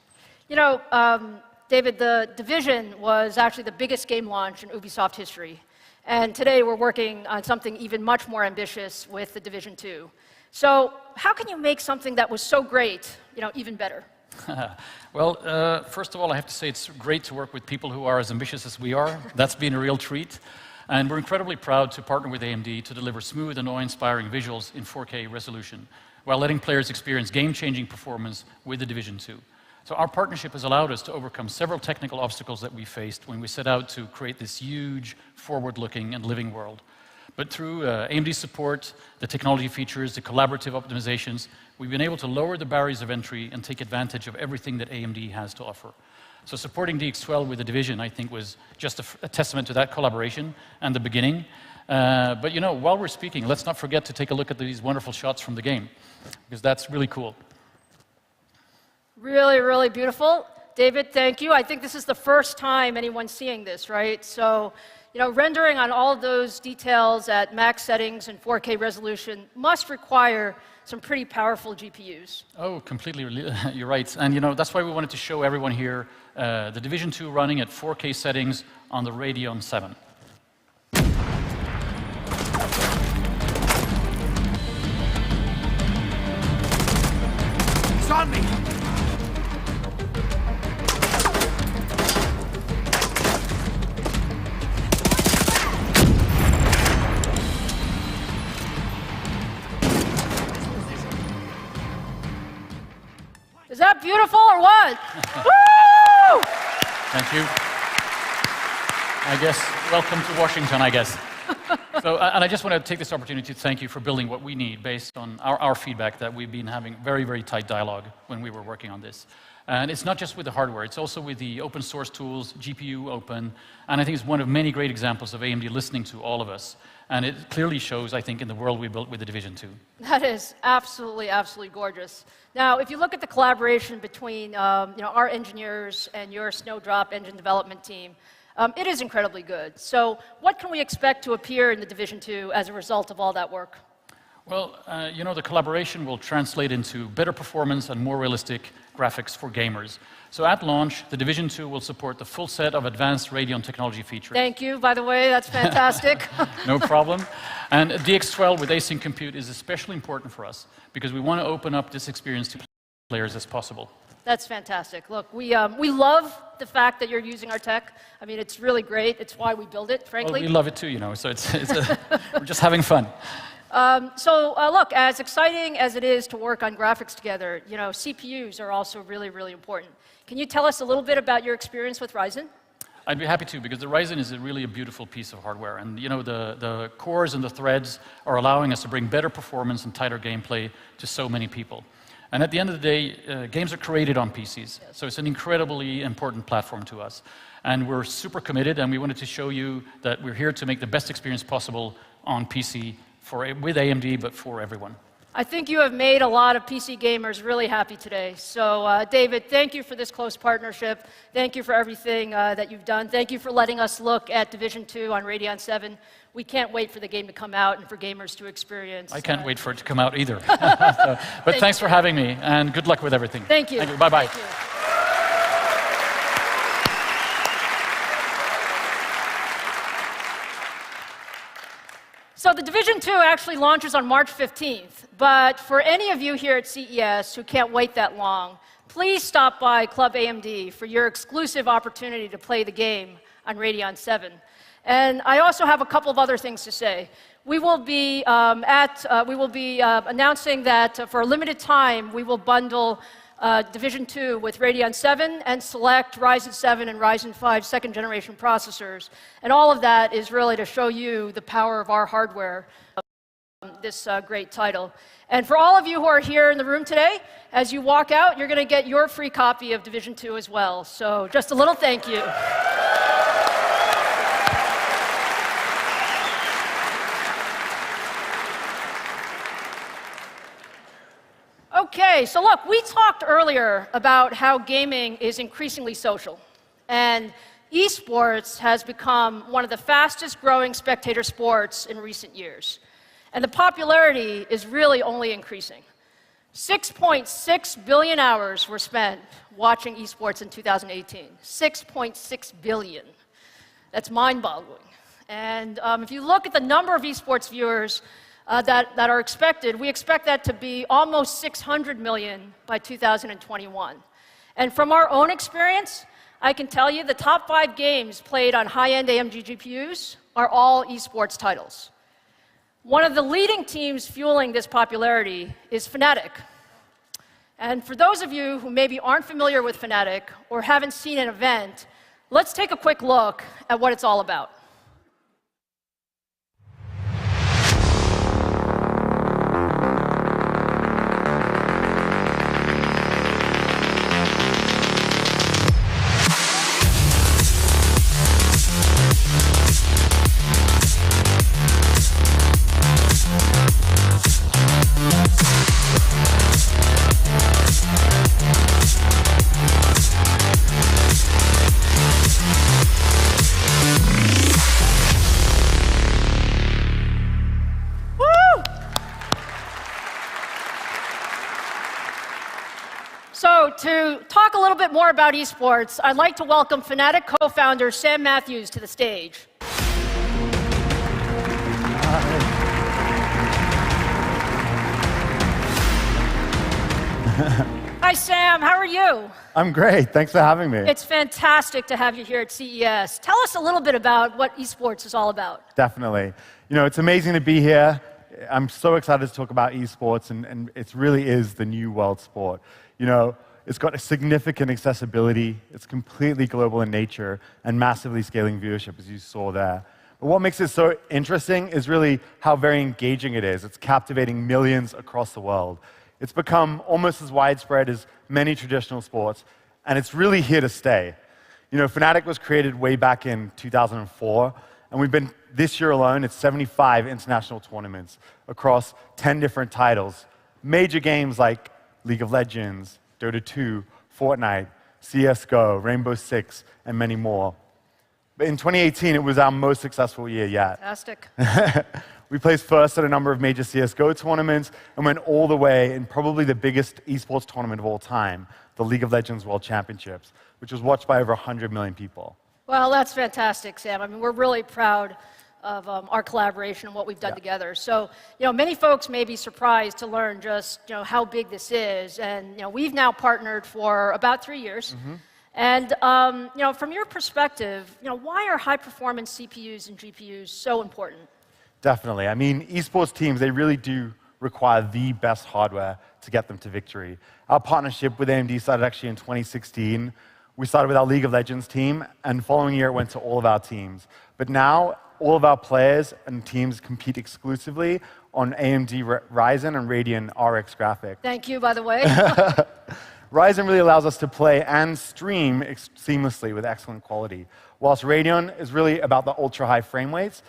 Speaker 1: David, The Division was actually the biggest game launch in Ubisoft history. And today we're working on something even much more ambitious with The Division 2. So how can you make something that was so great, even better?
Speaker 13: Well, first of all, I have to say it's great to work with people who are as ambitious as we are. That's been a real treat. And we're incredibly proud to partner with AMD to deliver smooth and awe-inspiring visuals in 4K resolution, while letting players experience game-changing performance with The Division 2. So our partnership has allowed us to overcome several technical obstacles that we faced when we set out to create this huge, forward-looking and living world. But through AMD support, the technology features, the collaborative optimizations, we've been able to lower the barriers of entry and take advantage of everything that AMD has to offer. So supporting DX12 with The Division, I think, was just a testament to that collaboration and the beginning. But while we're speaking, let's not forget to take a look at these wonderful shots from the game, because that's really cool.
Speaker 1: Really, really beautiful. David, thank you. I think this is the first time anyone's seeing this, right? So, rendering on all of those details at max settings and 4K resolution must require some pretty powerful GPUs.
Speaker 13: Oh, completely, you're right. And that's why we wanted to show everyone here the Division 2 running at 4K settings on the Radeon 7.
Speaker 14: It's on me!
Speaker 1: Is that beautiful or what? Woo!
Speaker 13: Thank you. I guess, welcome to Washington, I guess. And I just want to take this opportunity to thank you for building what we need based on our feedback that we've been having very, very tight dialogue when we were working on this. And it's not just with the hardware, it's also with the open source tools, GPU open, and I think it's one of many great examples of AMD listening to all of us. And it clearly shows, I think, in the world we built with the Division 2.
Speaker 1: That is absolutely, absolutely gorgeous. Now, if you look at the collaboration between our engineers and your Snowdrop engine development team, it is incredibly good. So what can we expect to appear in the Division 2 as a result of all that work?
Speaker 13: Well, the collaboration will translate into better performance and more realistic graphics for gamers. So at launch, the Division 2 will support the full set of advanced Radeon technology features.
Speaker 1: Thank you, by the way, that's fantastic.
Speaker 13: No problem. And DX12 with async compute is especially important for us because we want to open up this experience to players as possible.
Speaker 1: That's fantastic. Look, we love the fact that you're using our tech. I mean, it's really great. It's why we build it, frankly.
Speaker 13: Well, we love it too, so we're just having fun.
Speaker 1: Look, as exciting as it is to work on graphics together, CPUs are also really, really important. Can you tell us a little bit about your experience with Ryzen?
Speaker 13: I'd be happy to, because the Ryzen is really a beautiful piece of hardware. And the cores and the threads are allowing us to bring better performance and tighter gameplay to so many people. And at the end of the day, games are created on PCs. So it's an incredibly important platform to us. And we're super committed, and we wanted to show you that we're here to make the best experience possible on PC with AMD, but for everyone.
Speaker 1: I think you have made a lot of PC gamers really happy today. So, David, thank you for this close partnership. Thank you for everything that you've done. Thank you for letting us look at Division 2 on Radeon 7. We can't wait for the game to come out and for gamers to experience.
Speaker 13: I can't wait for it to come out either. But thanks for having me, and good luck with everything.
Speaker 1: Thank you.
Speaker 13: Thank you. Bye-bye.
Speaker 1: Thank you. So the Division 2 actually launches on March 15th, but for any of you here at CES who can't wait that long, please stop by Club AMD for your exclusive opportunity to play the game on Radeon 7. And I also have a couple of other things to say. We will be announcing that for a limited time, we will bundle Division 2 with Radeon 7 and select Ryzen 7 and Ryzen 5 second-generation processors. And all of that is really to show you the power of our hardware, this great title. And for all of you who are here in the room today, as you walk out, you're going to get your free copy of Division 2 as well. So just a little thank you. Okay, so look, we talked earlier about how gaming is increasingly social. And esports has become one of the fastest growing spectator sports in recent years. And the popularity is really only increasing. 6.6 billion hours were spent watching esports in 2018. 6.6 billion. That's mind-boggling. And if you look at the number of esports viewers that are expected, we expect that to be almost 600 million by 2021. And from our own experience, I can tell you the top 5 games played on high-end AMD GPUs are all esports titles. One of the leading teams fueling this popularity is Fnatic. And for those of you who maybe aren't familiar with Fnatic or haven't seen an event, let's take a quick look at what it's all about. So to talk a little bit more about esports, I'd like to welcome Fnatic co-founder Sam Matthews to the stage. Hi, Sam. How are you?
Speaker 14: I'm great. Thanks for having me.
Speaker 1: It's fantastic to have you here at CES. Tell us a little bit about what esports is all about.
Speaker 14: Definitely. You know, it's amazing to be here. I'm so excited to talk about esports, and it really is the new world sport. You know, it's got a significant accessibility, it's completely global in nature, and massively scaling viewership, as you saw there. But what makes it so interesting is really how very engaging it is. It's captivating millions across the world. It's become almost as widespread as many traditional sports, and it's really here to stay. You know, Fnatic was created way back in 2004, and we've been, this year alone, it's 75 international tournaments across 10 different titles. Major games like League of Legends, Dota 2, Fortnite, CSGO, Rainbow Six, and many more. But in 2018, it was our most successful year yet.
Speaker 1: Fantastic.
Speaker 14: We placed first at a number of major CSGO tournaments and went all the way in probably the biggest esports tournament of all time, the League of Legends World Championships, which was watched by over 100 million people.
Speaker 1: Well, that's fantastic, Sam. I mean, we're really proud of our collaboration and what we've done together. So, you know, many folks may be surprised to learn just, you know, how big this is. And, you know, we've now partnered for about 3 years. And, you know, from your perspective, you know, why are high-performance CPUs and GPUs so important?
Speaker 14: Definitely. I mean, esports teams, they really do require the best hardware to get them to victory. Our partnership with AMD started actually in 2016. We started with our League of Legends team, and the following year it went to all of our teams. But now, all of our players and teams compete exclusively on AMD Ryzen and Radeon RX graphics.
Speaker 1: Thank you, by the way.
Speaker 14: Ryzen really allows us to play and stream seamlessly with excellent quality, whilst Radeon is really about the ultra-high frame rates,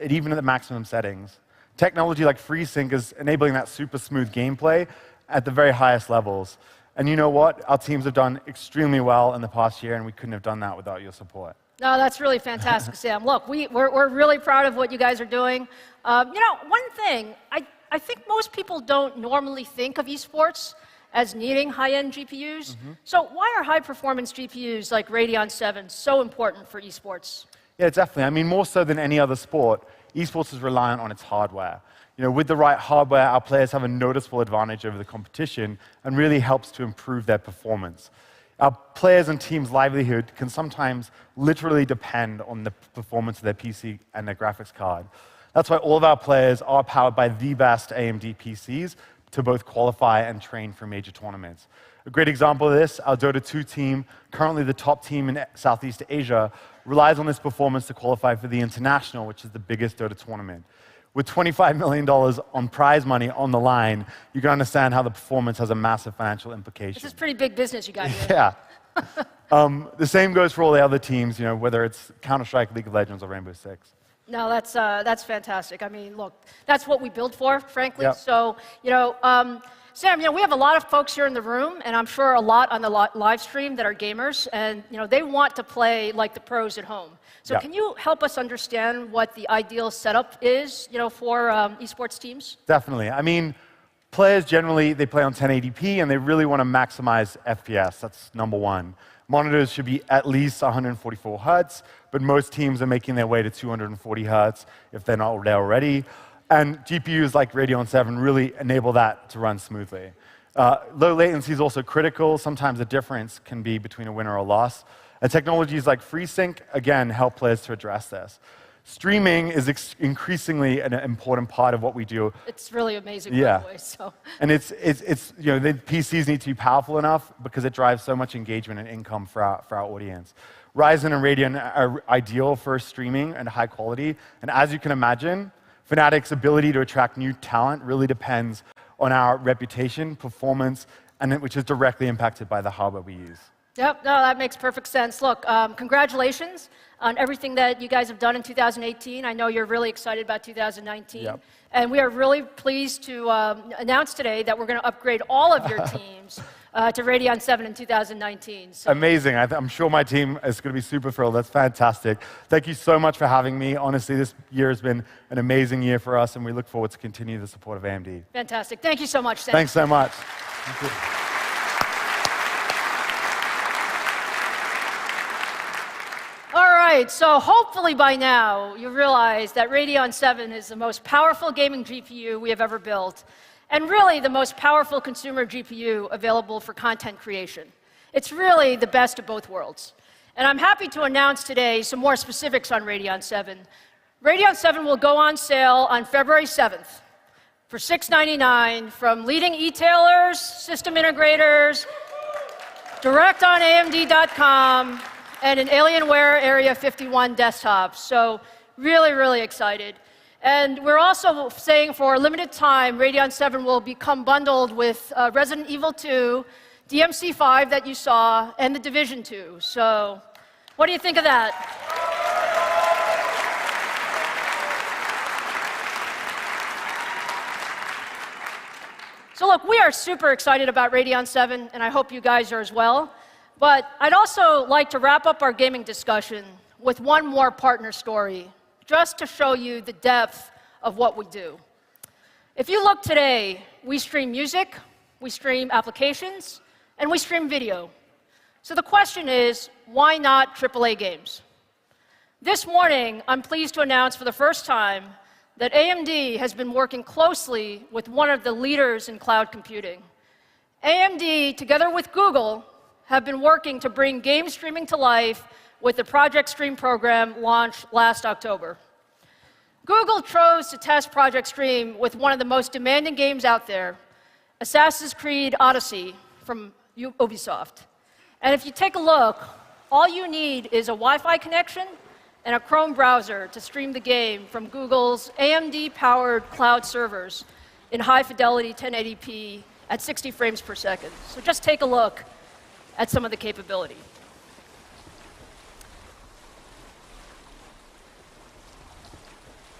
Speaker 14: even at the maximum settings. Technology like FreeSync is enabling that super smooth gameplay at the very highest levels. And you know what? Our teams have done extremely well in the past year, and we couldn't have done that without your support.
Speaker 1: No, that's really fantastic, Sam. Look, we're really proud of what you guys are doing. You know, one thing, I think most people don't normally think of esports as needing high-end GPUs. So why are high-performance GPUs like Radeon 7 so important for esports?
Speaker 14: Yeah, definitely. I mean, more so than any other sport, esports is reliant on its hardware. You know, with the right hardware, our players have a noticeable advantage over the competition and really helps to improve their performance. Our players and teams' livelihood can sometimes literally depend on the performance of their PC and their graphics card. That's why all of our players are powered by the best AMD PCs to both qualify and train for major tournaments. A great example of this, our Dota 2 team, currently the top team in Southeast Asia, relies on this performance to qualify for the International, which is the biggest Dota tournament. With $25 million on prize money on the line, you can understand how the performance has a massive financial implication.
Speaker 1: This is pretty big business you got here.
Speaker 14: Yeah. The same goes for all the other teams, you know, whether it's Counter-Strike, League of Legends, or Rainbow Six.
Speaker 1: No, that's fantastic. I mean, look, that's what we built for, frankly.
Speaker 14: Yep.
Speaker 1: So, you know, Sam, we have a lot of folks here in the room, and I'm sure a lot on the live stream that are gamers, and they want to play like the pros at home. So can you help us understand what the ideal setup is, for esports teams?
Speaker 14: Definitely. I mean, players generally, they play on 1080p, and they really want to maximize FPS. That's number one. Monitors should be at least 144 hertz, but most teams are making their way to 240 hertz if they're not there already. And GPUs like Radeon 7 really enable that to run smoothly. Low latency is also critical. Sometimes the difference can be between a winner or a loss. And technologies like FreeSync, again, help players to address this. Streaming is increasingly an important part of what we do.
Speaker 1: It's really amazing, by the way. So.
Speaker 14: And the PCs need to be powerful enough because it drives so much engagement and income for our audience. Ryzen and Radeon are ideal for streaming and high quality. And as you can imagine, Fnatic's ability to attract new talent really depends on our reputation, performance, which is directly impacted by the hardware we use.
Speaker 1: Yep, no, that makes perfect sense. Look, congratulations on everything that you guys have done in 2018. I know you're really excited about 2019.
Speaker 14: Yep.
Speaker 1: And we are really pleased to announce today that we're going to upgrade all of your teams to Radeon 7 in 2019. So.
Speaker 14: Amazing. I'm sure my team is going to be super thrilled. That's fantastic. Thank you so much for having me. Honestly, this year has been an amazing year for us, and we look forward to continue the support of AMD.
Speaker 1: Fantastic. Thank you so much, Sam.
Speaker 14: Thanks so much. Thank you.
Speaker 1: All right, so hopefully by now you realize that Radeon 7 is the most powerful gaming GPU we have ever built, and really the most powerful consumer GPU available for content creation. It's really the best of both worlds. And I'm happy to announce today some more specifics on Radeon 7. Radeon 7 will go on sale on February 7th for $699 from leading e-tailers, system integrators, direct on AMD.com, and an Alienware Area 51 desktop. So really, really excited. And we're also saying for a limited time, Radeon 7 will become bundled with Resident Evil 2, DMC5 that you saw, and The Division 2. So what do you think of that? So look, we are super excited about Radeon 7, and I hope you guys are as well. But I'd also like to wrap up our gaming discussion with one more partner story, just to show you the depth of what we do. If you look today, we stream music, we stream applications, and we stream video. So the question is, why not AAA games? This morning, I'm pleased to announce for the first time that AMD has been working closely with one of the leaders in cloud computing. AMD, together with Google, have been working to bring game streaming to life with the Project Stream program launched last October. Google chose to test Project Stream with one of the most demanding games out there, Assassin's Creed Odyssey from Ubisoft. And if you take a look, all you need is a Wi-Fi connection and a Chrome browser to stream the game from Google's AMD-powered cloud servers in high-fidelity 1080p at 60 frames per second. So just take a look at some of the capability.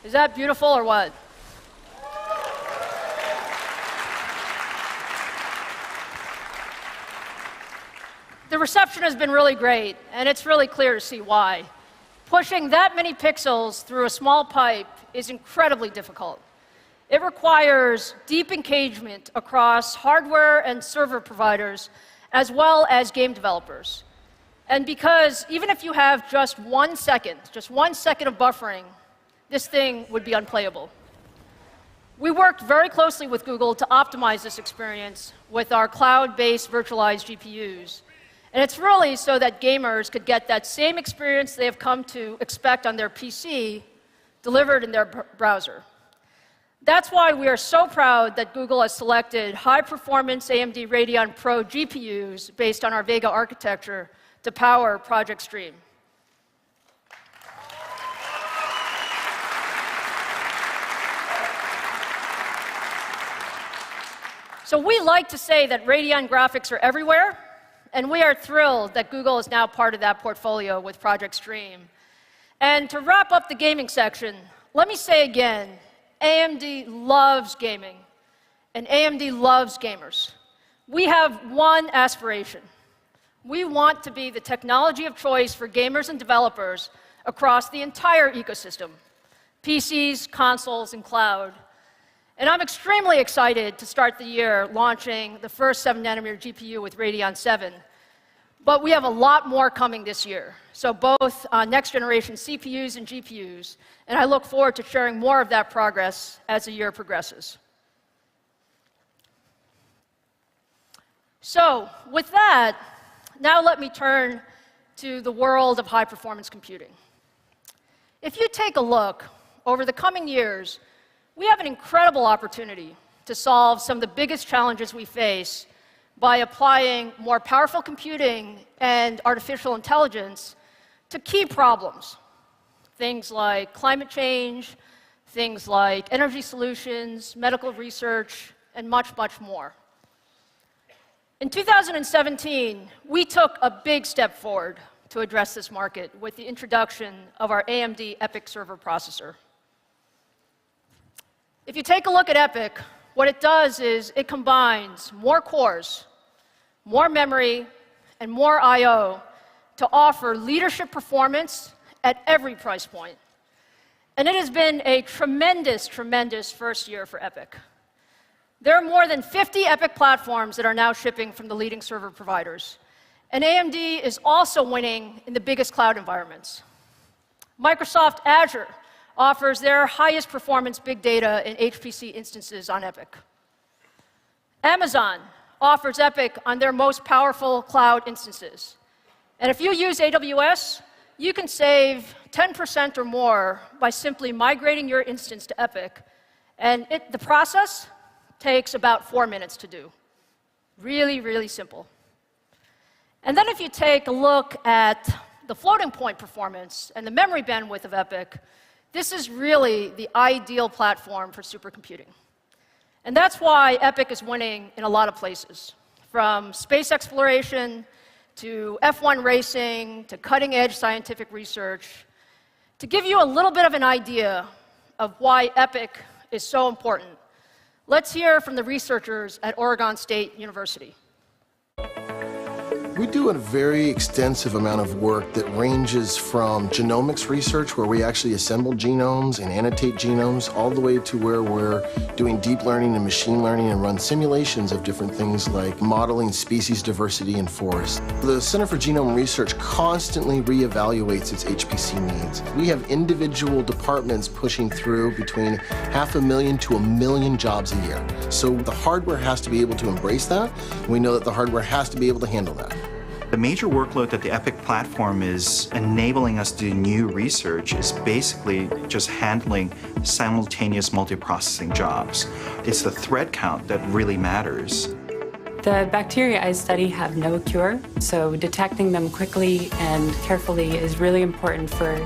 Speaker 1: Is that beautiful or what? The reception has been really great, and it's really clear to see why. Pushing that many pixels through a small pipe is incredibly difficult. It requires deep engagement across hardware and server providers, as well as game developers. And because even if you have just 1 second of buffering, this thing would be unplayable. We worked very closely with Google to optimize this experience with our cloud-based virtualized GPUs. And it's really so that gamers could get that same experience they have come to expect on their PC delivered in their browser. That's why we are so proud that Google has selected high-performance AMD Radeon Pro GPUs based on our Vega architecture to power Project Stream. So we like to say that Radeon graphics are everywhere, and we are thrilled that Google is now part of that portfolio with Project Stream. And to wrap up the gaming section, let me say again, AMD loves gaming. and AMD loves gamers. We have one aspiration. We want to be the technology of choice for gamers and developers across the entire ecosystem, PCs, consoles, and cloud. And I'm extremely excited to start the year launching the first 7-nanometer GPU with Radeon 7. But we have a lot more coming this year, so both next-generation CPUs and GPUs, and I look forward to sharing more of that progress as the year progresses. So, with that, now let me turn to the world of high-performance computing. If you take a look, over the coming years, we have an incredible opportunity to solve some of the biggest challenges we face by applying more powerful computing and artificial intelligence to key problems. Things like climate change, things like energy solutions, medical research, and much, much more. In 2017, we took a big step forward to address this market with the introduction of our AMD EPYC server processor. If you take a look at EPYC, what it does is it combines more cores, more memory, and more I/O to offer leadership performance at every price point. And it has been a tremendous, tremendous first year for EPYC. There are more than 50 EPYC platforms that are now shipping from the leading server providers. And AMD is also winning in the biggest cloud environments. Microsoft Azure offers their highest performance big data and HPC instances on EPYC. Amazon offers EPYC on their most powerful cloud instances. And if you use AWS, you can save 10% or more by simply migrating your instance to EPYC. And the process takes about 4 minutes to do. Really, really simple. And then if you take a look at the floating point performance and the memory bandwidth of EPYC, this is really the ideal platform for supercomputing. And that's why EPYC is winning in a lot of places, from space exploration to F1 racing to cutting-edge scientific research. To give you a little bit of an idea of why EPYC is so important, let's hear from the researchers at Oregon State University.
Speaker 15: We do a very extensive amount of work that ranges from genomics research, where we actually assemble genomes and annotate genomes, all the way to where we're doing deep learning and machine learning and run simulations of different things like modeling species diversity in forests. The Center for Genome Research constantly reevaluates its HPC needs. We have individual departments pushing through between 500,000 to 1 million jobs a year. So the hardware has to be able to embrace that. We know that the hardware has to be able to handle that.
Speaker 16: The major workload that the EPYC platform is enabling us to do new research is basically just handling simultaneous multiprocessing jobs. It's the thread count that really matters.
Speaker 17: The bacteria I study have no cure, so detecting them quickly and carefully is really important for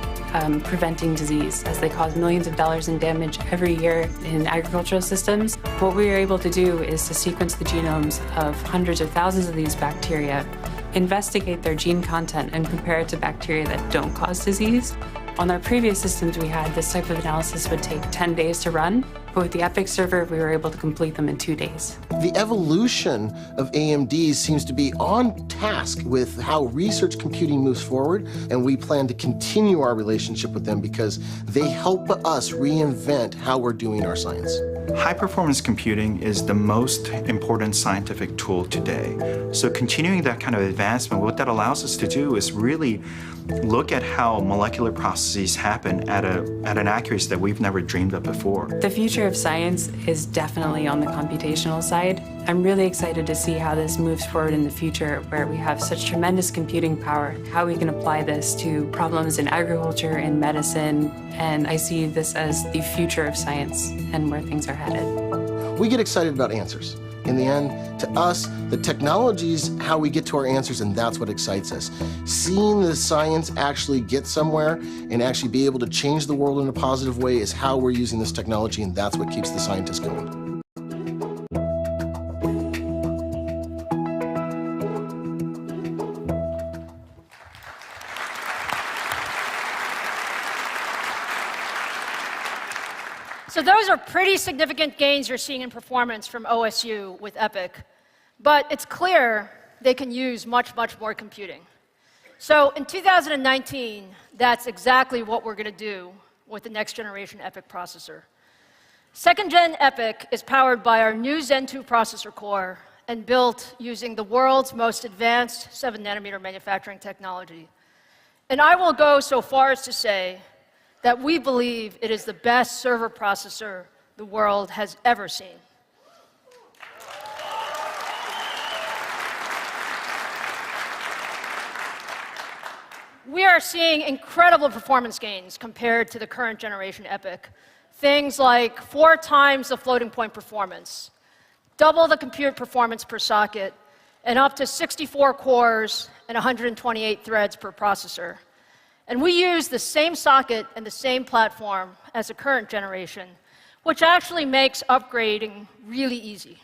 Speaker 17: preventing disease, as they cause millions of dollars in damage every year in agricultural systems. What we are able to do is to sequence the genomes of hundreds or thousands of these bacteria, investigate their gene content, and compare it to bacteria that don't cause disease. On our previous systems, we had this type of analysis would take 10 days to run, but with the EPYC server, we were able to complete them in 2 days.
Speaker 15: The evolution of AMD seems to be on task with how research computing moves forward, and we plan to continue our relationship with them because they help us reinvent how we're doing our science.
Speaker 16: High-performance computing is the most important scientific tool today. So continuing that kind of advancement, what that allows us to do is really look at how molecular processes happen at an accuracy that we've never dreamed of before.
Speaker 17: The future of science is definitely on the computational side. I'm really excited to see how this moves forward in the future, where we have such tremendous computing power, how we can apply this to problems in agriculture and medicine, and I see this as the future of science and where things are headed.
Speaker 15: We get excited about answers. In the end, to us, the technology's how we get to our answers, and that's what excites us. Seeing the science actually get somewhere and actually be able to change the world in a positive way is how we're using this technology, and that's what keeps the scientists going.
Speaker 1: So those are pretty significant gains you're seeing in performance from OSU with EPYC. But it's clear they can use much, much more computing. So in 2019, that's exactly what we're going to do with the next generation EPYC processor. Second gen EPYC is powered by our new Zen 2 processor core and built using the world's most advanced 7-nanometer manufacturing technology. And I will go so far as to say that we believe it is the best server processor the world has ever seen. We are seeing incredible performance gains compared to the current generation EPYC. Things like 4 times the floating point performance, double the compute performance per socket, and up to 64 cores and 128 threads per processor. And we use the same socket and the same platform as the current generation, which actually makes upgrading really easy.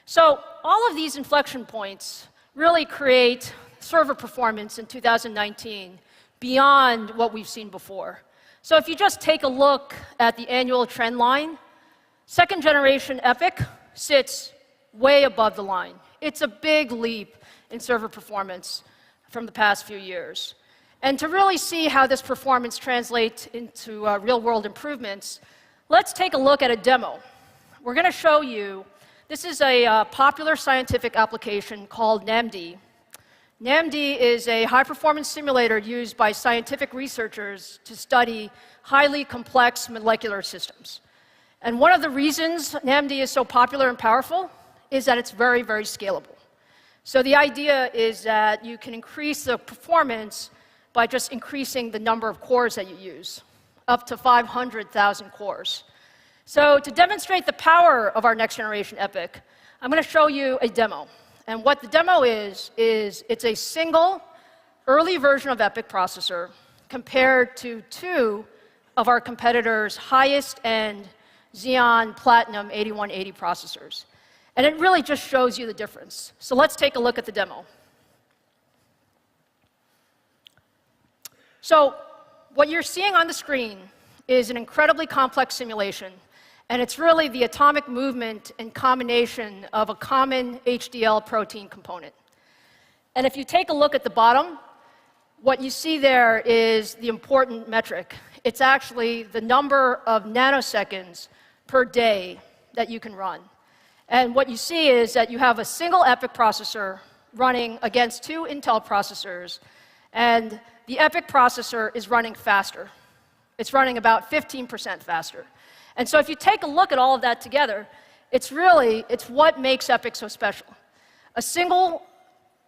Speaker 1: So all of these inflection points really create server performance in 2019 beyond what we've seen before. So if you just take a look at the annual trend line, second generation EPYC sits way above the line. It's a big leap in server performance from the past few years. And to really see how this performance translates into real-world improvements, let's take a look at a demo. We're going to show you, this is a popular scientific application called AMD. AMD is a high-performance simulator used by scientific researchers to study highly complex molecular systems. And one of the reasons AMD is so popular and powerful is that it's very, very scalable. So the idea is that you can increase the performance by just increasing the number of cores that you use, up to 500,000 cores. So to demonstrate the power of our next generation EPYC, I'm going to show you a demo. And what the demo is it's a single early version of EPYC processor compared to 2 of our competitors' highest-end Xeon Platinum 8180 processors. And it really just shows you the difference. So let's take a look at the demo. So what you're seeing on the screen is an incredibly complex simulation, and it's really the atomic movement and combination of a common HDL protein component. And if you take a look at the bottom, what you see there is the important metric. It's actually the number of nanoseconds per day that you can run. And what you see is that you have a single EPYC processor running against 2 Intel processors, and the EPYC processor is running faster. It's running about 15% faster. And so if you take a look at all of that together, it's what makes EPYC so special. A single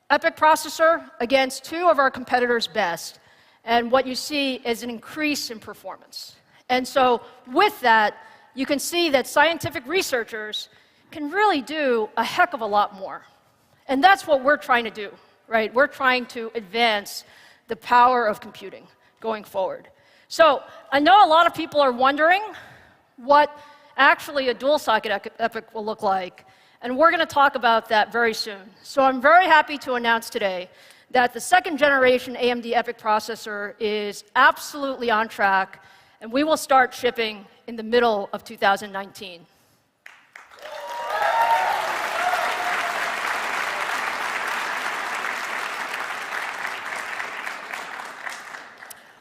Speaker 1: EPYC processor against 2 of our competitors' best, and what you see is an increase in performance. And so with that, you can see that scientific researchers can really do a heck of a lot more. And that's what we're trying to do, right? We're trying to advance the power of computing going forward. So I know a lot of people are wondering what actually a dual-socket EPYC will look like, and we're going to talk about that very soon. So I'm very happy to announce today that the second generation AMD EPYC processor is absolutely on track, and we will start shipping in the middle of 2019.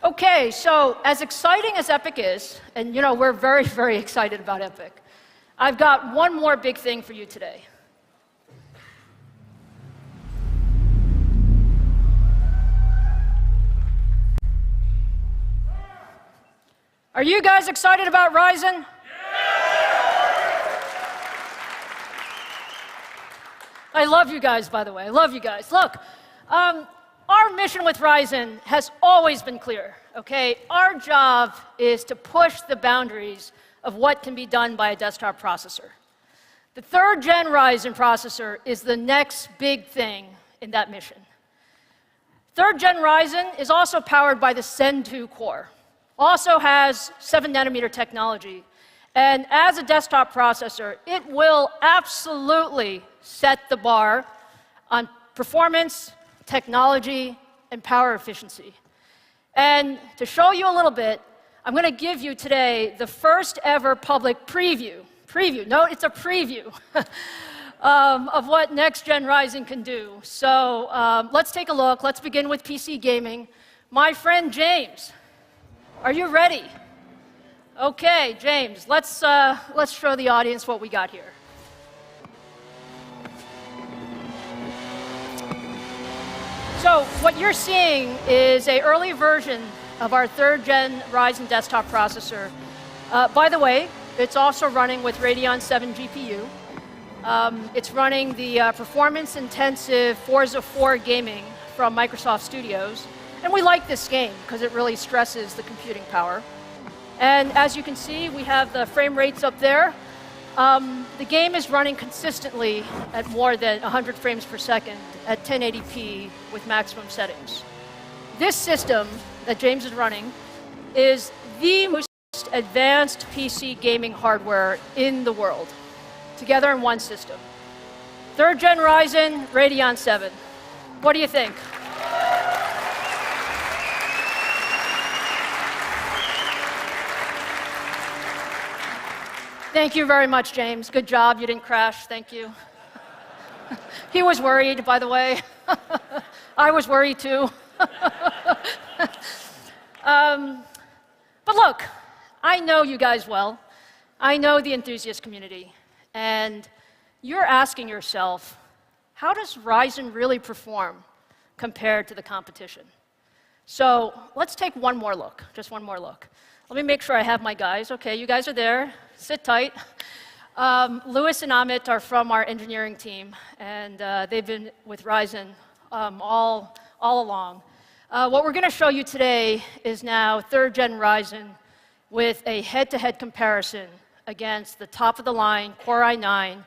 Speaker 1: Okay, so as exciting as EPYC is, and we're very, very excited about EPYC, I've got one more big thing for you today. Are you guys excited about Ryzen? Yeah! I love you guys, by the way. I love you guys. Look, our mission with Ryzen has always been clear, okay? Our job is to push the boundaries of what can be done by a desktop processor. The 3rd gen Ryzen processor is the next big thing in that mission. 3rd gen Ryzen is also powered by the Zen 2 core. Also has 7-nanometer technology. And as a desktop processor, it will absolutely set the bar on performance, technology, and power efficiency. And to show you a little bit, I'm going to give you today the first ever public preview. No, it's a preview of what next-gen Ryzen can do. So let's take a look. Let's begin with PC gaming. My friend James, are you ready? Okay, James, let's show the audience what we got here. So what you're seeing is an early version of our 3rd-gen Ryzen desktop processor. By the way, it's also running with Radeon 7 GPU. It's running the performance-intensive Forza 4 gaming from Microsoft Studios. And we like this game because it really stresses the computing power. And as you can see, we have the frame rates up there. The game is running consistently at more than 100 frames per second at 1080p with maximum settings. This system that James is running is the most advanced PC gaming hardware in the world, together in one system. 3rd-gen Ryzen, Radeon 7. What do you think? Thank you very much, James. Good job. You didn't crash. Thank you. He was worried, by the way. I was worried, too. But look, I know you guys well. I know the enthusiast community. And you're asking yourself, how does Ryzen really perform compared to the competition? So let's take one more look, just one more look. Let me make sure I have my guys. OK, you guys are there. Sit tight. Louis and Amit are from our engineering team, and they've been with Ryzen all along. What we're going to show you today is now 3rd-gen Ryzen with a head-to-head comparison against the top-of-the-line Core i9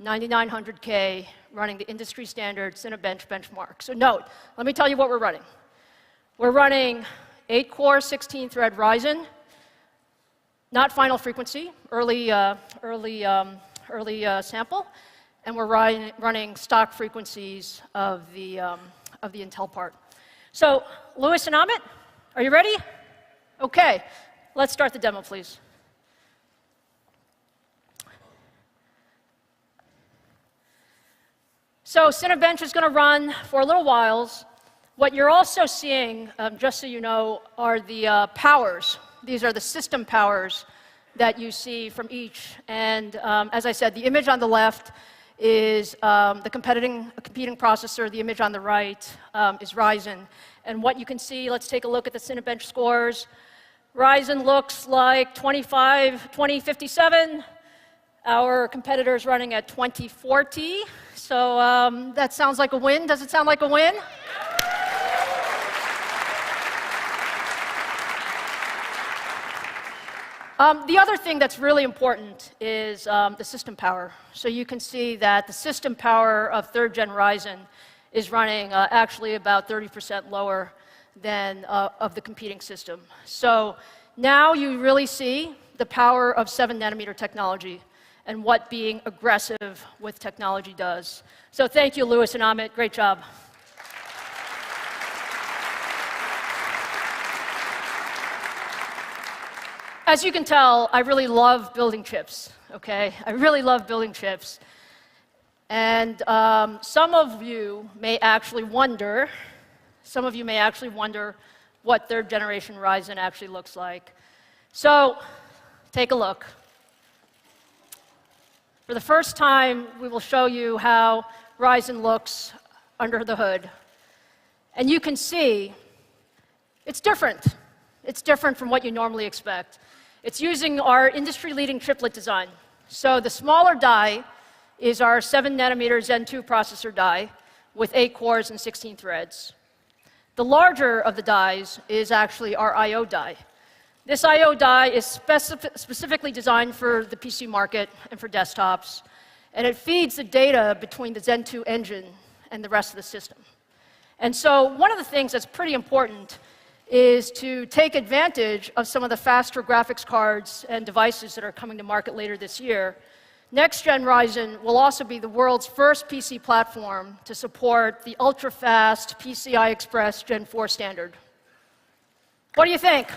Speaker 1: 9900K running the industry-standard Cinebench benchmark. So note, let me tell you what we're running. We're running 8-core, 16-thread Ryzen, not final frequency, early sample, and we're running stock frequencies of the Intel part. So, Louis and Amit, are you ready? OK, let's start the demo, please. So, Cinebench is going to run for a little while. What you're also seeing, just so you know, are the powers. These are the system powers that you see from each. And as I said, the image on the left is the competing processor. The image on the right is Ryzen. And what you can see, let's take a look at the Cinebench scores. Ryzen looks like 2057. Our competitor is running at 2040. So that sounds like a win. Does it sound like a win? The other thing that's really important is the system power. So you can see that the system power of 3rd-gen Ryzen is running actually about 30% lower than of the competing system. So now you really see the power of 7-nanometer technology and what being aggressive with technology does. So thank you, Louis and Amit. Great job. As you can tell, I really love building chips, OK? I really love building chips. And some of you may actually wonder what 3rd-generation Ryzen actually looks like. So take a look. For the first time, we will show you how Ryzen looks under the hood. And you can see it's different. It's different from what you normally expect. It's using our industry-leading chiplet design. So the smaller die is our 7-nanometer Zen 2 processor die with 8 cores and 16 threads. The larger of the dies is actually our I/O die. This I/O die is specifically designed for the PC market and for desktops, and it feeds the data between the Zen 2 engine and the rest of the system. And so one of the things that's pretty important is to take advantage of some of the faster graphics cards and devices that are coming to market later this year. Next-gen Ryzen will also be the world's first PC platform to support the ultra-fast PCI Express Gen 4 standard. What do you think?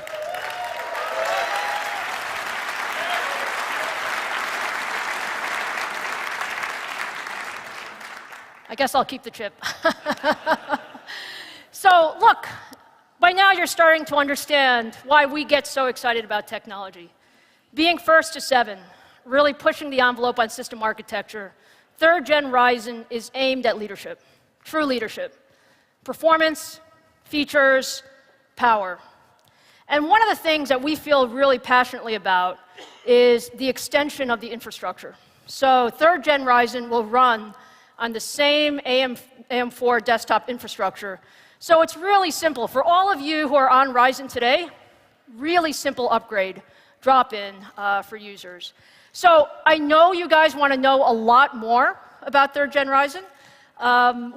Speaker 1: I guess I'll keep the chip. So look, by now you're starting to understand why we get so excited about technology. Being first to 7, really pushing the envelope on system architecture, 3rd Gen Ryzen is aimed at leadership, true leadership. Performance, features, power. And one of the things that we feel really passionately about is the extension of the infrastructure. So 3rd Gen Ryzen will run on the same AM4 desktop infrastructure. So it's really simple. For all of you who are on Ryzen today, really simple upgrade, drop-in for users. So I know you guys want to know a lot more about 3rd Gen Ryzen.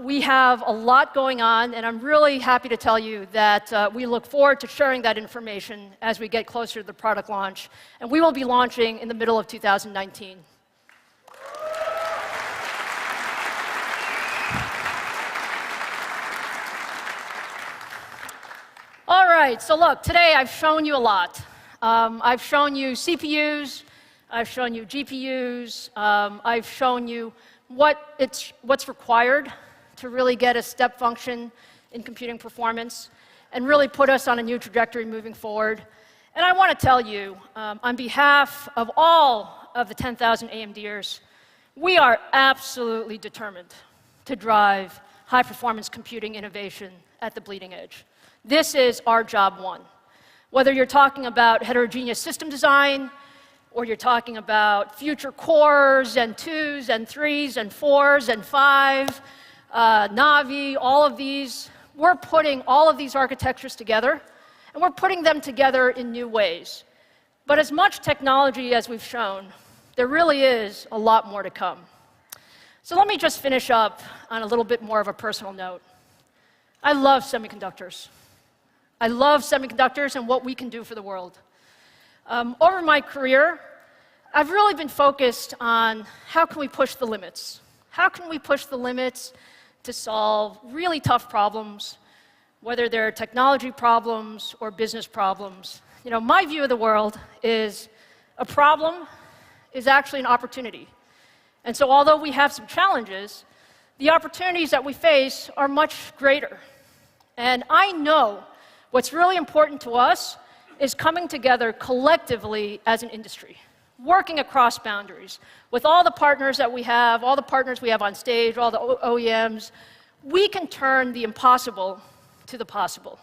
Speaker 1: We have a lot going on, and I'm really happy to tell you that we look forward to sharing that information as we get closer to the product launch. And we will be launching in the middle of 2019. All right, so look, today I've shown you a lot. I've shown you CPUs, I've shown you GPUs, I've shown you what's required to really get a step function in computing performance and really put us on a new trajectory moving forward. And I want to tell you, on behalf of all of the 10,000 AMDers, we are absolutely determined to drive high-performance computing innovation at the bleeding edge. This is our job one. Whether you're talking about heterogeneous system design, or you're talking about future cores and 2s and 3s and 4s and 5, Navi, all of these, we're putting all of these architectures together, and we're putting them together in new ways. But as much technology as we've shown, there really is a lot more to come. So let me just finish up on a little bit more of a personal note. I love semiconductors. I love semiconductors and what we can do for the world. Over my career, I've really been focused on how can we push the limits? How can we push the limits to solve really tough problems, whether they're technology problems or business problems? You know, my view of the world is a problem is actually an opportunity. And so although we have some challenges, the opportunities that we face are much greater. And I know what's really important to us is coming together collectively as an industry, working across boundaries. With all the partners that we have, all the partners we have on stage, all the OEMs, we can turn the impossible to the possible.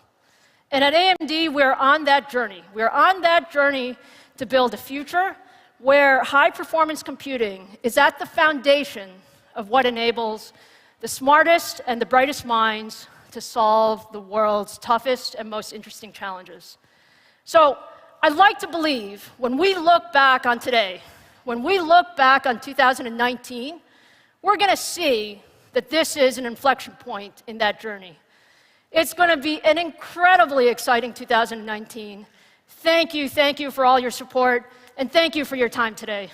Speaker 1: And at AMD, we're on that journey. We're on that journey to build a future where high-performance computing is at the foundation of what enables the smartest and the brightest minds to solve the world's toughest and most interesting challenges. So I'd like to believe when we look back on today, when we look back on 2019, we're going to see that this is an inflection point in that journey. It's going to be an incredibly exciting 2019. Thank you for all your support, and thank you for your time today.